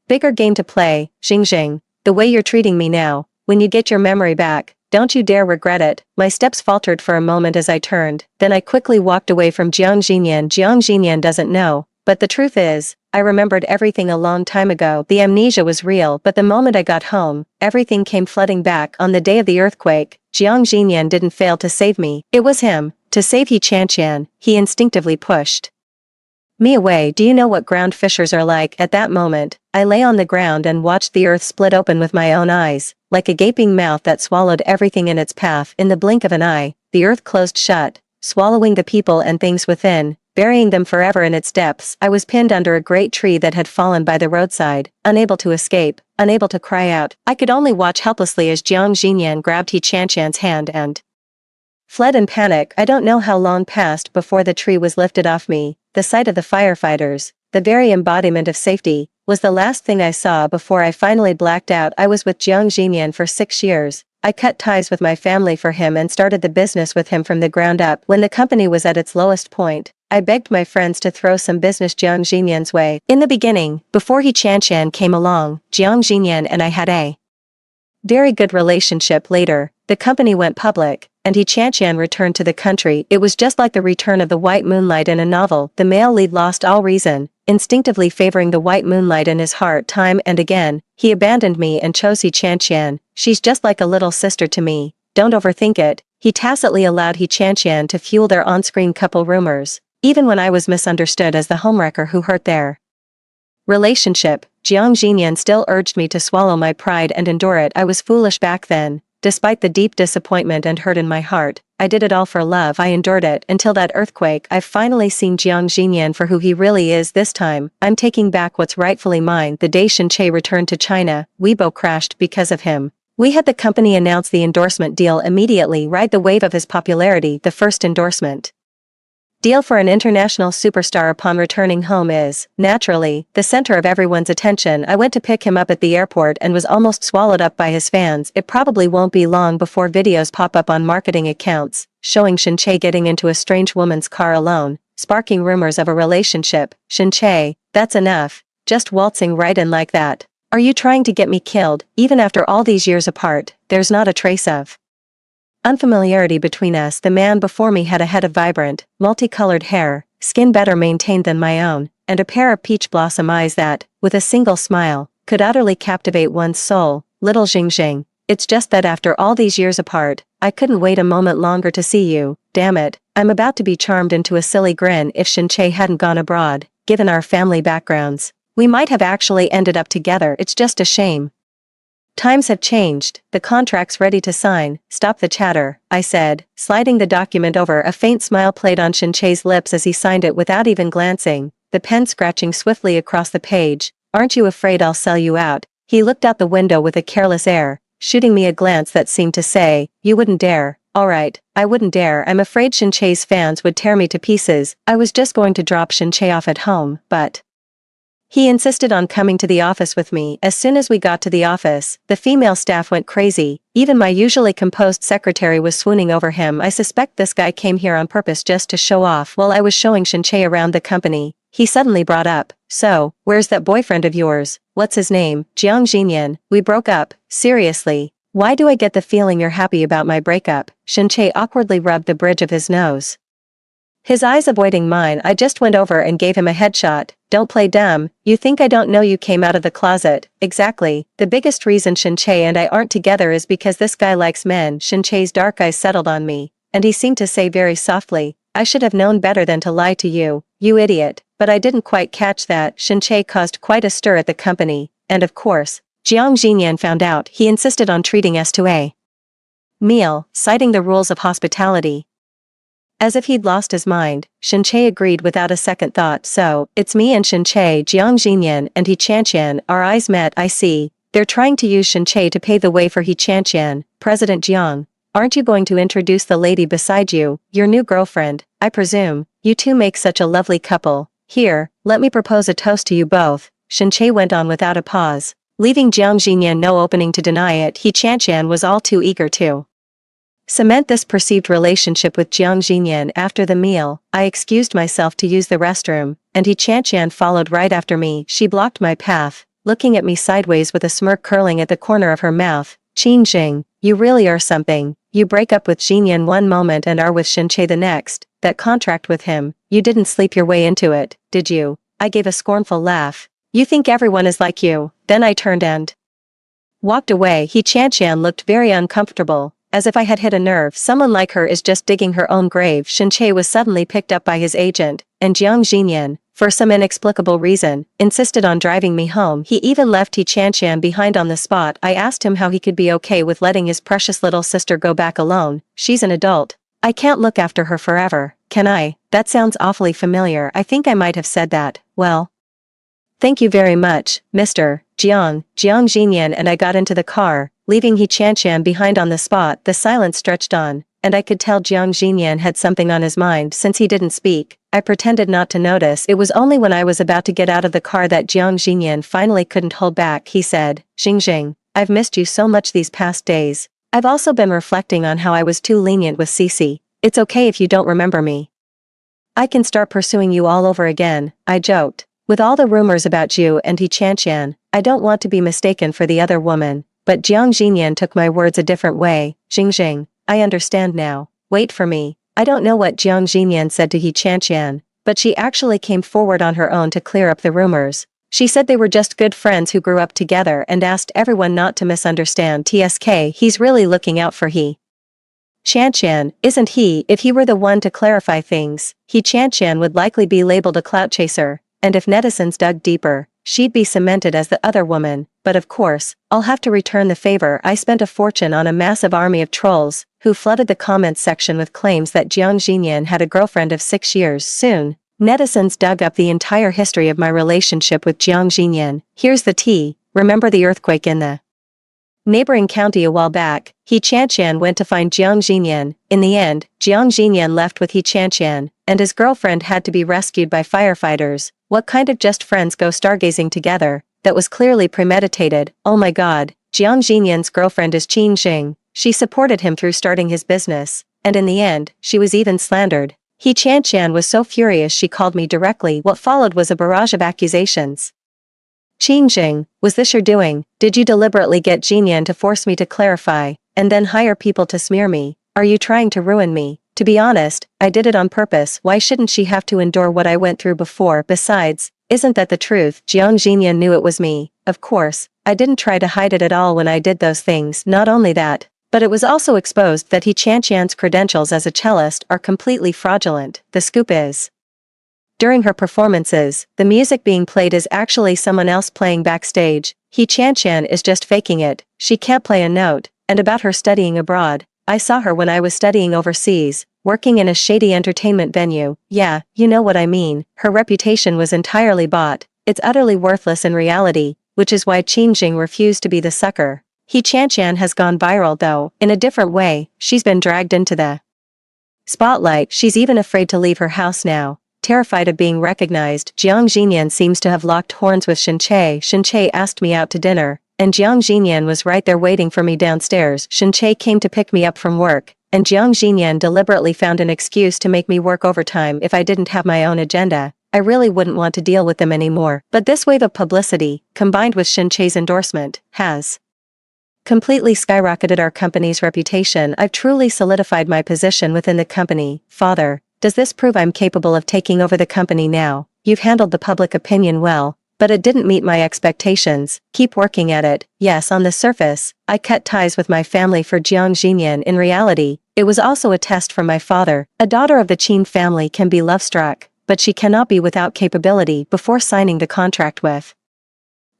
bigger game to play. Xing, the way you're treating me now, when you get your memory back, don't you dare regret it. My steps faltered for a moment as I turned, then I quickly walked away from Jiang Xinyan. Jiang Xinyan doesn't know, but the truth is, I remembered everything a long time ago. The amnesia was real, but the moment I got home, everything came flooding back. On the day of the earthquake, Jiang Xinyan didn't fail to save me. It was him. To save He Chanqian, he instinctively pushed me away. Do you know what ground fissures are like? At that moment, I lay on the ground and watched the earth split open with my own eyes, like a gaping mouth that swallowed everything in its path. In the blink of an eye, the earth closed shut, swallowing the people and things within, burying them forever in its depths. I was pinned under a great tree that had fallen by the roadside, unable to escape, unable to cry out. I could only watch helplessly as Jiang Xinyan grabbed He Chanqian's hand and fled in panic. I don't know how long passed before the tree was lifted off me. The sight of the firefighters, the very embodiment of safety, was the last thing I saw before I finally blacked out. I was with Jiang Xinyan for 6 years. I cut ties with my family for him and started the business with him from the ground up. When the company was at its lowest point, I begged my friends to throw some business Jiang Xinyan's way. In the beginning, before He Chanqian came along, Jiang Xinyan and I had a very good relationship. Later, the company went public, and He Chanqian returned to the country. It was just like the return of the white moonlight in a novel. The male lead lost all reason, instinctively favoring the white moonlight in his heart. Time and again, he abandoned me and chose He Chanqian. She's just like a little sister to me. Don't overthink it. He tacitly allowed He Chanqian to fuel their on-screen couple rumors, even when I was misunderstood as the homewrecker who hurt their Relationship. Jiang Jinyan still urged me to swallow my pride and endure it. I was foolish back then. Despite the deep disappointment and hurt in my heart, I did it all for love. I endured it until that earthquake. I've finally seen Jiang Jinyan for who he really is this time. I'm taking back what's rightfully mine. The day Shin-Che returned to China, Weibo crashed because of him. We had the company announce the endorsement deal immediately. Ride the wave of his popularity. The first endorsement deal for an international superstar upon returning home is, naturally, the center of everyone's attention. I went to pick him up at the airport and was almost swallowed up by his fans. It probably won't be long before videos pop up on marketing accounts, showing Shin-Che getting into a strange woman's car alone, sparking rumors of a relationship. Shin-Che, that's enough. Just waltzing right in like that. Are you trying to get me killed? Even after all these years apart, there's not a trace of unfamiliarity between us. The man before me had a head of vibrant, multicolored hair, skin better maintained than my own, and a pair of peach blossom eyes that, with a single smile, could utterly captivate one's soul. Little Xing. It's just that after all these years apart, I couldn't wait a moment longer to see you. Damn it, I'm about to be charmed into a silly grin. If Shin-Che hadn't gone abroad, given our family backgrounds, we might have actually ended up together. It's just a shame. Times have changed, the contract's ready to sign. Stop the chatter, I said, sliding the document over. A faint smile played on Shin-Che's lips as he signed it without even glancing, the pen scratching swiftly across the page. Aren't you afraid I'll sell you out? He looked out the window with a careless air, shooting me a glance that seemed to say, you wouldn't dare. Alright, I wouldn't dare. I'm afraid Shin-Che's fans would tear me to pieces. I was just going to drop Shin-Che off at home, but he insisted on coming to the office with me. As soon as we got to the office, the female staff went crazy. Even my usually composed secretary was swooning over him. I suspect this guy came here on purpose just to show off. While I was showing Shin-Che around the company, he suddenly brought up, so, where's that boyfriend of yours? What's his name? Jiang Jinyan. We broke up. Seriously. Why do I get the feeling you're happy about my breakup? Shin-Che awkwardly rubbed the bridge of his nose, his eyes avoiding mine. I just went over and gave him a headshot. Don't play dumb. You think I don't know you came out of the closet? Exactly. The biggest reason Shin-Che and I aren't together is because this guy likes men. Shin-Che's dark eyes settled on me, and he seemed to say very softly, I should have known better than to lie to you, you idiot. But I didn't quite catch that. Shin-Che caused quite a stir at the company, and of course, Jiang Jinyan found out. He insisted on treating us to a meal, citing the rules of hospitality. As if he'd lost his mind, Shin-Che agreed without a second thought. So, it's me and Shin-Che, Jiang Jinyan and He Chanqian. Our eyes met. I see. They're trying to use Shin-Che to pave the way for He Chanqian. President Jiang, aren't you going to introduce the lady beside you, your new girlfriend? I presume. You two make such a lovely couple. Here, let me propose a toast to you both. Shin-Che went on without a pause, leaving Jiang Jinyan no opening to deny it. He Chanqian was all too eager to cement this perceived relationship with Jiang Jinyan. After the meal, I excused myself to use the restroom, and He Chanqian followed right after me. She blocked my path, looking at me sideways with a smirk curling at the corner of her mouth. Qin Jing, you really are something. You break up with Jinyan one moment and are with Shin-Che the next. That contract with him, you didn't sleep your way into it, did you? I gave a scornful laugh. You think everyone is like you. Then I turned and walked away. He Chanqian looked very uncomfortable, as if I had hit a nerve. Someone like her is just digging her own grave. Shin-Che was suddenly picked up by his agent, and Jiang Jinyan, for some inexplicable reason, insisted on driving me home. He even left He Chanqian behind on the spot. I asked him how he could be okay with letting his precious little sister go back alone. She's an adult. I can't look after her forever, can I? That sounds awfully familiar. I think I might have said that. Well, thank you very much, Mr. Jiang Jinyan, and I got into the car, leaving He Chanqian behind on the spot. The silence stretched on, and I could tell Jiang Jinyan had something on his mind. Since he didn't speak, I pretended not to notice. It was only when I was about to get out of the car that Jiang Jinyan finally couldn't hold back. He said, Xing, I've missed you so much these past days. I've also been reflecting on how I was too lenient with Cece. It's okay if you don't remember me. I can start pursuing you all over again, I joked. With all the rumors about you and He Chanqian, I don't want to be mistaken for the other woman. But Jiang Jinyan took my words a different way. Xing, I understand now. Wait for me. I don't know what Jiang Jinyan said to He Chanqian, but she actually came forward on her own to clear up the rumors. She said they were just good friends who grew up together and asked everyone not to misunderstand. TSK, he's really looking out for He Chanqian, isn't he? If he were the one to clarify things, He Chanqian would likely be labeled a clout chaser, and if netizens dug deeper, she'd be cemented as the other woman, but of course, I'll have to return the favor. I spent a fortune on a massive army of trolls, who flooded the comments section with claims that Jiang Xinyan had a girlfriend of 6 years. Soon, netizens dug up the entire history of my relationship with Jiang Xinyan. Here's the tea: remember the earthquake in the neighboring county a while back? He Chanqian went to find Jiang Xinyan. In the end, Jiang Xinyan left with He Chanqian, and his girlfriend had to be rescued by firefighters. What kind of just friends go stargazing together? That was clearly premeditated. Oh my god, Jiang Xinyan's girlfriend is Qin Jing. She supported him through starting his business, and in the end, she was even slandered. He Chanqian was so furious she called me directly. What followed was a barrage of accusations. Qin Jing, was this your doing? Did you deliberately get Jinyan to force me to clarify, and then hire people to smear me? Are you trying to ruin me? To be honest, I did it on purpose. Why shouldn't she have to endure what I went through before? Besides, isn't that the truth? Jiang Xinyan knew it was me. Of course, I didn't try to hide it at all when I did those things. Not only that, but it was also exposed that He Chanqian's credentials as a cellist are completely fraudulent. The scoop is, during her performances, the music being played is actually someone else playing backstage. He Chanqian is just faking it. She can't play a note. And about her studying abroad, I saw her when I was studying overseas, working in a shady entertainment venue. Yeah, you know what I mean. Her reputation was entirely bought. It's utterly worthless in reality, which is why Qin Jing refused to be the sucker. He Chanqian has gone viral though, in a different way. She's been dragged into the spotlight. She's even afraid to leave her house now. Terrified of being recognized, Jiang Xinyan seems to have locked horns with Shenche. Shenche asked me out to dinner, and Jiang Xinyan was right there waiting for me downstairs. Shenche came to pick me up from work, and Jiang Xinyan deliberately found an excuse to make me work overtime if I didn't have my own agenda. I really wouldn't want to deal with them anymore. But this wave of publicity, combined with Shenche's endorsement, has completely skyrocketed our company's reputation. I've truly solidified my position within the company. Father, does this prove I'm capable of taking over the company now? You've handled the public opinion well, but it didn't meet my expectations. Keep working at it. Yes, on the surface, I cut ties with my family for Jiang Xinyan. In reality, it was also a test from my father. A daughter of the Qin family can be love-struck, but she cannot be without capability. Before signing the contract with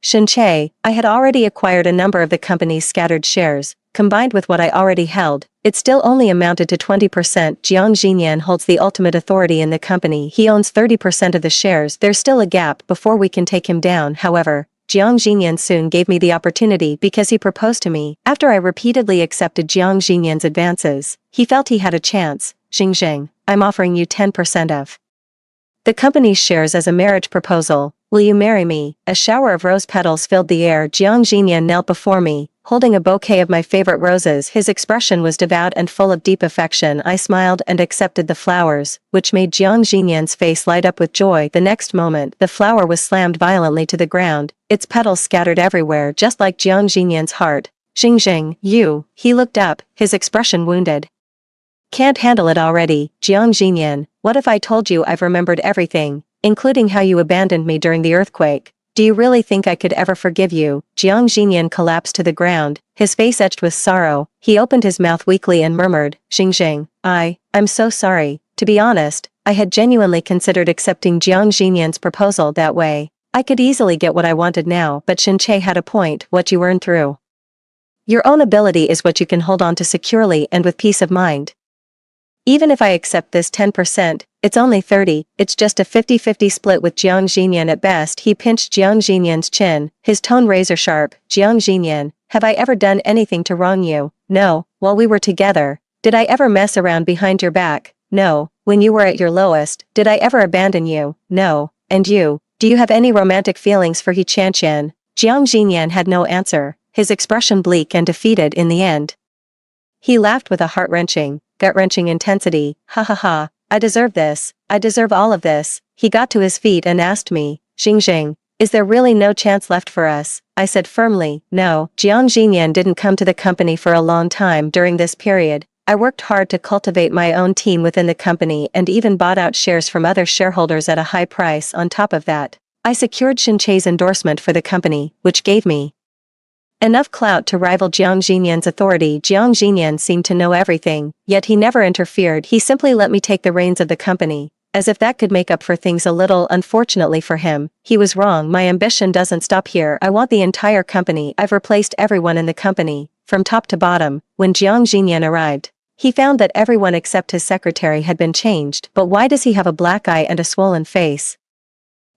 Shenche, I had already acquired a number of the company's scattered shares. Combined with what I already held, it still only amounted to 20%. Jiang Xinyan holds the ultimate authority in the company. He owns 30% of the shares. There's still a gap before we can take him down. However, Jiang Xinyan soon gave me the opportunity because he proposed to me. After I repeatedly accepted Jiang Xinyan's advances, he felt he had a chance. Xingjing, I'm offering you 10% of the company's shares as a marriage proposal. Will you marry me? A shower of rose petals filled the air. Jiang Xinyan knelt before me, holding a bouquet of my favorite roses. His expression was devout and full of deep affection. I smiled and accepted the flowers, which made Jiang Xinyan's face light up with joy. The next moment, the flower was slammed violently to the ground, its petals scattered everywhere just like Jiang Xinyan's heart. Xingjing, you. He looked up, his expression wounded. Can't handle it already, Jiang Xinyan. What if I told you I've remembered everything, including how you abandoned me during the earthquake? Do you really think I could ever forgive you? Jiang Xinyan collapsed to the ground, his face etched with sorrow. He opened his mouth weakly and murmured, Xingjing, I'm so sorry. To be honest, I had genuinely considered accepting Jiang Xinyan's proposal that way. I could easily get what I wanted now, but Shenche had a point. What you earn through your own ability is what you can hold on to securely and with peace of mind. Even if I accept this 10%, it's only 30, it's just a 50-50 split with Jiang Xinyan at best. He pinched Jiang Xinyan's chin, his tone razor sharp. Jiang Xinyan, have I ever done anything to wrong you? No. While we were together, did I ever mess around behind your back? No. When you were at your lowest, did I ever abandon you? No. And you, do you have any romantic feelings for He Chanqian? Jiang Xinyan had no answer, his expression bleak and defeated in the end. He laughed with a heart-wrenching, gut-wrenching intensity. Ha ha ha, I deserve this, I deserve all of this. He got to his feet and asked me, Xingjing, is there really no chance left for us? I said firmly, no. Jiang Xinyan didn't come to the company for a long time during this period. I worked hard to cultivate my own team within the company and even bought out shares from other shareholders at a high price. On top of that, I secured Shenche's endorsement for the company, which gave me enough clout to rival Jiang Xinyan's authority. Jiang Xinyan seemed to know everything, yet he never interfered. He simply let me take the reins of the company. as if that could make up for things a little. Unfortunately for him, he was wrong. My ambition doesn't stop here. I want the entire company. I've replaced everyone in the company, from top to bottom. When Jiang Jinyan arrived, he found that everyone except his secretary had been changed. But why does he have a black eye and a swollen face?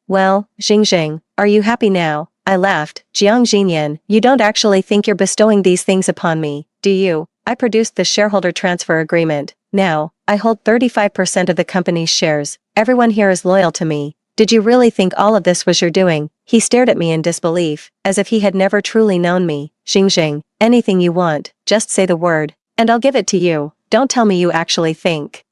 Well, Xing, are you happy now? I laughed. Jiang Jinyan, you don't actually think you're bestowing these things upon me, do you? I produced the shareholder transfer agreement. Now, I hold 35% of the company's shares. Everyone here is loyal to me. Did you really think all of this was your doing? He stared at me in disbelief, as if he had never truly known me. Xing, anything you want, just say the word, and I'll give it to you. Don't tell me you actually think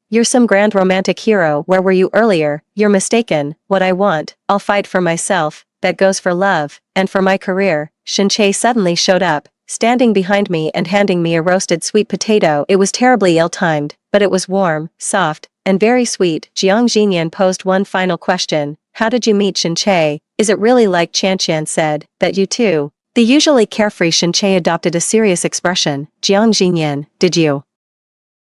you're some grand romantic hero. Where were you earlier? You're mistaken. What I want, I'll fight for myself. That goes for love, and for my career. Shinche suddenly showed up, standing behind me and handing me a roasted sweet potato. It was terribly ill-timed, but it was warm, soft, and very sweet. Jiang Jinyan posed one final question. How did you meet Shinche? Is it really like Chanqian said, that you two? The usually carefree Shinche adopted a serious expression. Jiang Jinyan, did you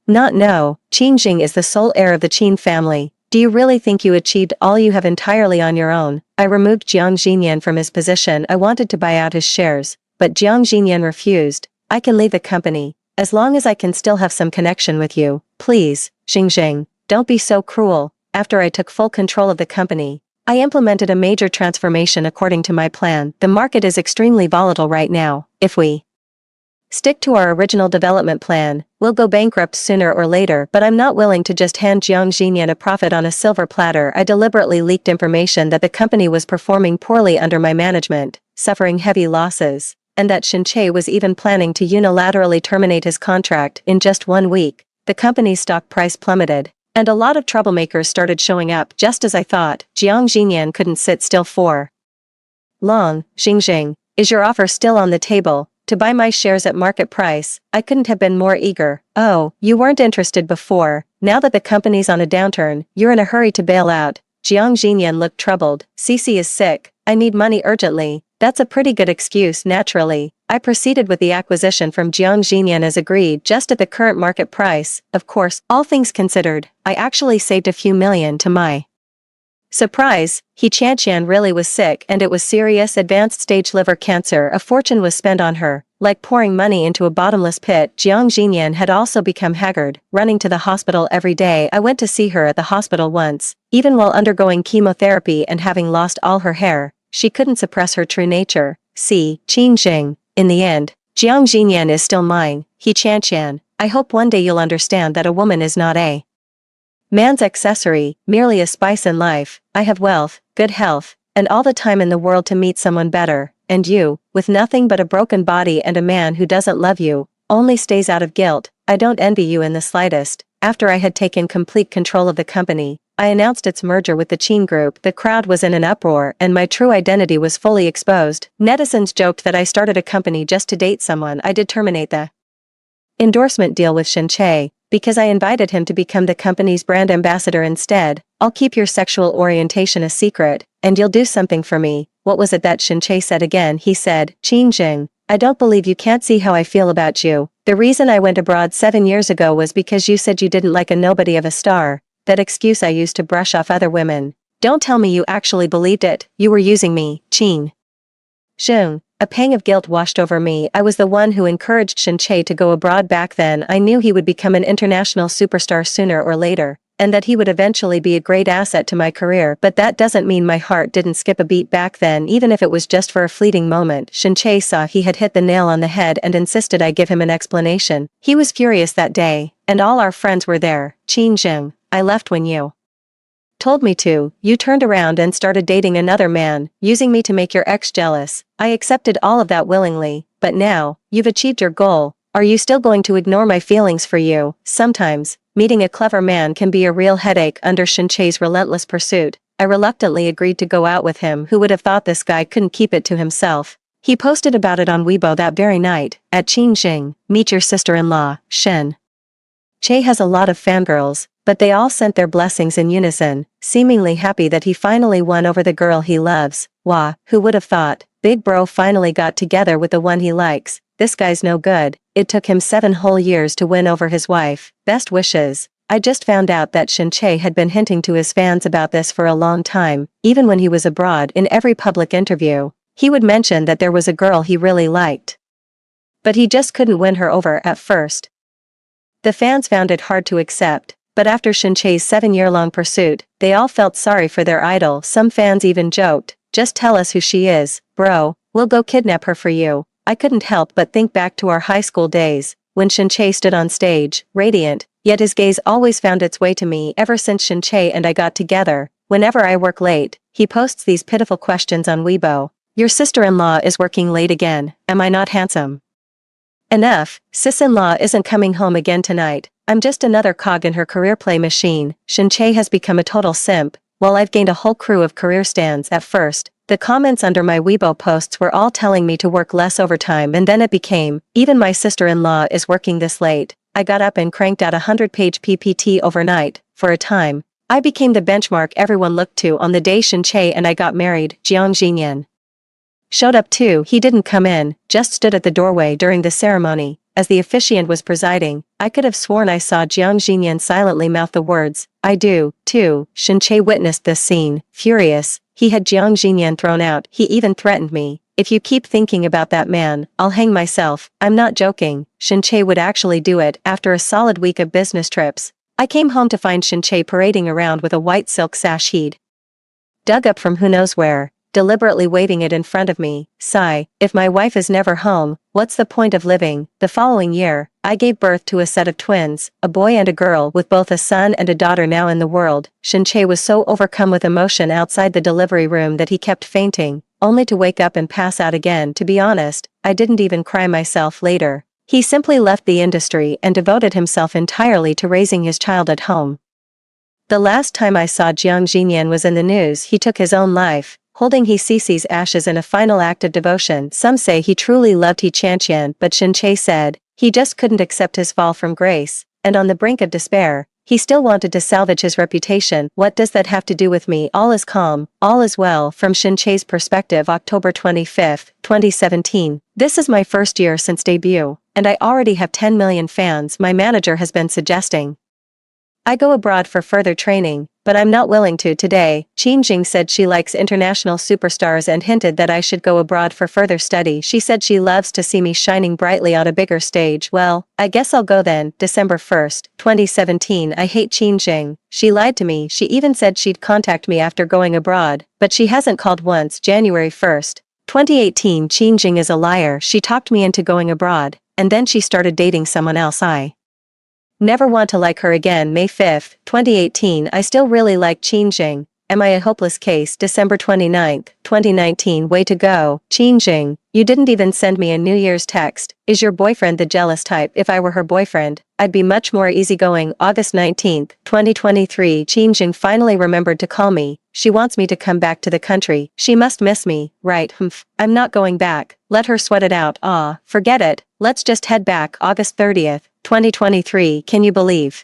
not know? Qingjing is the sole heir of the Qin family. Do you really think you achieved all you have entirely on your own? I removed Jiang Jinyan from his position. I wanted to buy out his shares, but Jiang Jinyan refused. I can leave the company, as long as I can still have some connection with you. Please, Xing, don't be so cruel. After I took full control of the company, I implemented a major transformation according to my plan. The market is extremely volatile right now. If we stick to our original development plan, we'll go bankrupt sooner or later. But I'm not willing to just hand Jiang Jinyan a profit on a silver platter. I deliberately leaked information that the company was performing poorly under my management, suffering heavy losses, and that Shinche was even planning to unilaterally terminate his contract. In just 1 week, the company's stock price plummeted, and a lot of troublemakers started showing up. Just as I thought, Jiang Jinyan couldn't sit still for long. Xing, is your offer still on the table? To buy my shares at market price? I couldn't have been more eager. Oh, you weren't interested before. Now that the company's on a downturn, you're in a hurry to bail out. Jiang Jinyan looked troubled. Cici is sick. I need money urgently. That's a pretty good excuse. Naturally, I proceeded with the acquisition from Jiang Jinyan as agreed, just at the current market price. Of course, all things considered, I actually saved a few million. To my surprise, Chanqian really was sick, and it was serious, advanced stage liver cancer. A fortune was spent on her, like pouring money into a bottomless pit. Jiang Jinyan had also become haggard, running to the hospital every day. I went to see her at the hospital once. Even while undergoing chemotherapy and having lost all her hair, she couldn't suppress her true nature. See, Qingjing. In the end, Jiang Jinyan is still mine. Chanqian, I hope one day you'll understand that a woman is not a man's accessory, merely a spice in life. I have wealth, good health, and all the time in the world to meet someone better, and you, with nothing but a broken body and a man who doesn't love you, only stays out of guilt. I don't envy you in the slightest. After I had taken complete control of the company, I announced its merger with the Qin Group. The crowd was in an uproar, and my true identity was fully exposed. Netizens joked that I started a company just to date someone. I did terminate the endorsement deal with Shinche, because I invited him to become the company's brand ambassador instead. I'll keep your sexual orientation a secret, and you'll do something for me. What was it that Shinche said again? He said, Qingjing, I don't believe you can't see how I feel about you. The reason I went abroad 7 years ago was because you said you didn't like a nobody of a star. That excuse I used to brush off other women. Don't tell me you actually believed it. You were using me, Qin Zheng. A pang of guilt washed over me. I was the one who encouraged Shinche to go abroad back then. I knew he would become an international superstar sooner or later, and that he would eventually be a great asset to my career. But that doesn't mean my heart didn't skip a beat back then, even if it was just for a fleeting moment. Shinche saw he had hit the nail on the head and insisted I give him an explanation. He was furious that day, and all our friends were there. Qingjing, I left when you told me to. You turned around and started dating another man, using me to make your ex jealous. I accepted all of that willingly, but now, you've achieved your goal. Are you still going to ignore my feelings for you? Sometimes, meeting a clever man can be a real headache. Under Shinche's relentless pursuit, I reluctantly agreed to go out with him. Who would have thought this guy couldn't keep it to himself? He posted about it on Weibo that very night. At Qingjing, meet your sister-in-law, Shen Che has a lot of fangirls, but they all sent their blessings in unison, seemingly happy that he finally won over the girl he loves. Wah, who would have thought? Big bro finally got together with the one he likes. This guy's no good. It took him 7 whole years to win over his wife. Best wishes. I just found out that Shin-chae had been hinting to his fans about this for a long time, even when he was abroad. In every public interview, he would mention that there was a girl he really liked. But he just couldn't win her over at first. The fans found it hard to accept, but after Shin-chae's 7-year-long pursuit, they all felt sorry for their idol. Some fans even joked, "Just tell us who she is, bro, we'll go kidnap her for you." I couldn't help but think back to our high school days, when Shin-chae stood on stage, radiant, yet his gaze always found its way to me. Ever since Shin-chae and I got together, whenever I work late, he posts these pitiful questions on Weibo. "Your sister-in-law is working late again, am I not handsome? Enough, sis-in-law isn't coming home again tonight, I'm just another cog in her career play machine." Shin-chae has become a total simp, while I've gained a whole crew of career stans. At first, the comments under my Weibo posts were all telling me to work less overtime, and then it became, "Even my sister-in-law is working this late." I got up and cranked out a 100-page PPT overnight. For a time, I became the benchmark everyone looked to. On the day Shin-chae and I got married, Jiang Jinyan showed up too. He didn't come in, just stood at the doorway during the ceremony. As the officiant was presiding, I could have sworn I saw Jiang Jinyan silently mouth the words, "I do, too." Shin-chae witnessed this scene, furious. He had Jiang Jinyan thrown out. He even threatened me, "If you keep thinking about that man, I'll hang myself." I'm not joking, Shin-chae would actually do it. After a solid week of business trips, I came home to find Shin-chae parading around with a white silk sash he'd dug up from who knows where, deliberately waving it in front of me. Sigh, if my wife is never home, what's the point of living? The following year, I gave birth to a set of twins, a boy and a girl, with both a son and a daughter now in the world. Shin-chae was so overcome with emotion outside the delivery room that he kept fainting, only to wake up and pass out again. To be honest, I didn't even cry myself later. He simply left the industry and devoted himself entirely to raising his child at home. The last time I saw Jiang Jinyan was in the news. He took his own life, holding He Cece's ashes in a final act of devotion. Some say he truly loved He Chantian, but Shin-chae said, he just couldn't accept his fall from grace, and on the brink of despair, he still wanted to salvage his reputation. What does that have to do with me? All is calm, all is well. From Shin-chae's perspective, October 25, 2017. This is my first year since debut, and I already have 10 million fans. My manager has been suggesting I go abroad for further training, but I'm not willing to. Today, Qingjing said she likes international superstars and hinted that I should go abroad for further study. She said she loves to see me shining brightly on a bigger stage. Well, I guess I'll go then. December 1st, 2017. I hate Qingjing. She lied to me. She even said she'd contact me after going abroad, but she hasn't called once. January 1st, 2018. Qingjing is a liar. She talked me into going abroad, and then she started dating someone else. I never want to like her again. May 5th, 2018. I still really like Qingjing. Am I a hopeless case? December 29th, 2019. Way to go, Qingjing. You didn't even send me a New Year's text. Is your boyfriend the jealous type? If I were her boyfriend, I'd be much more easygoing. August 19th, 2023. Qingjing finally remembered to call me. She wants me to come back to the country. She must miss me, right? I'm not going back. Let her sweat it out. Forget it. Let's just head back. August 30th, 2023. Can you believe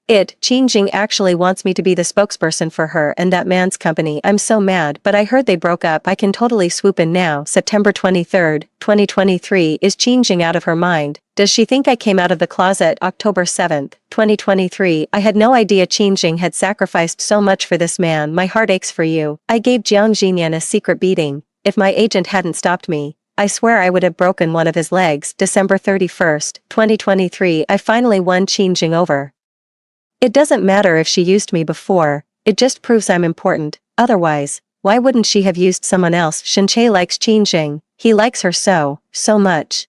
it? Qingjing actually wants me to be the spokesperson for her and that man's company. I'm so mad, but I heard they broke up. I can totally swoop in now. September 23rd, 2023. Is Qingjing out of her mind? Does she think I came out of the closet? October 7th, 2023. I had no idea Qingjing had sacrificed so much for this man. My heart aches for you. I gave Jiang Jinyan a secret beating. If my agent hadn't stopped me, I swear I would have broken one of his legs. December 31st, 2023. I finally won Qingjing over. It doesn't matter if she used me before, it just proves I'm important. Otherwise, why wouldn't she have used someone else? Shin-chae likes Qingjing. He likes her so much.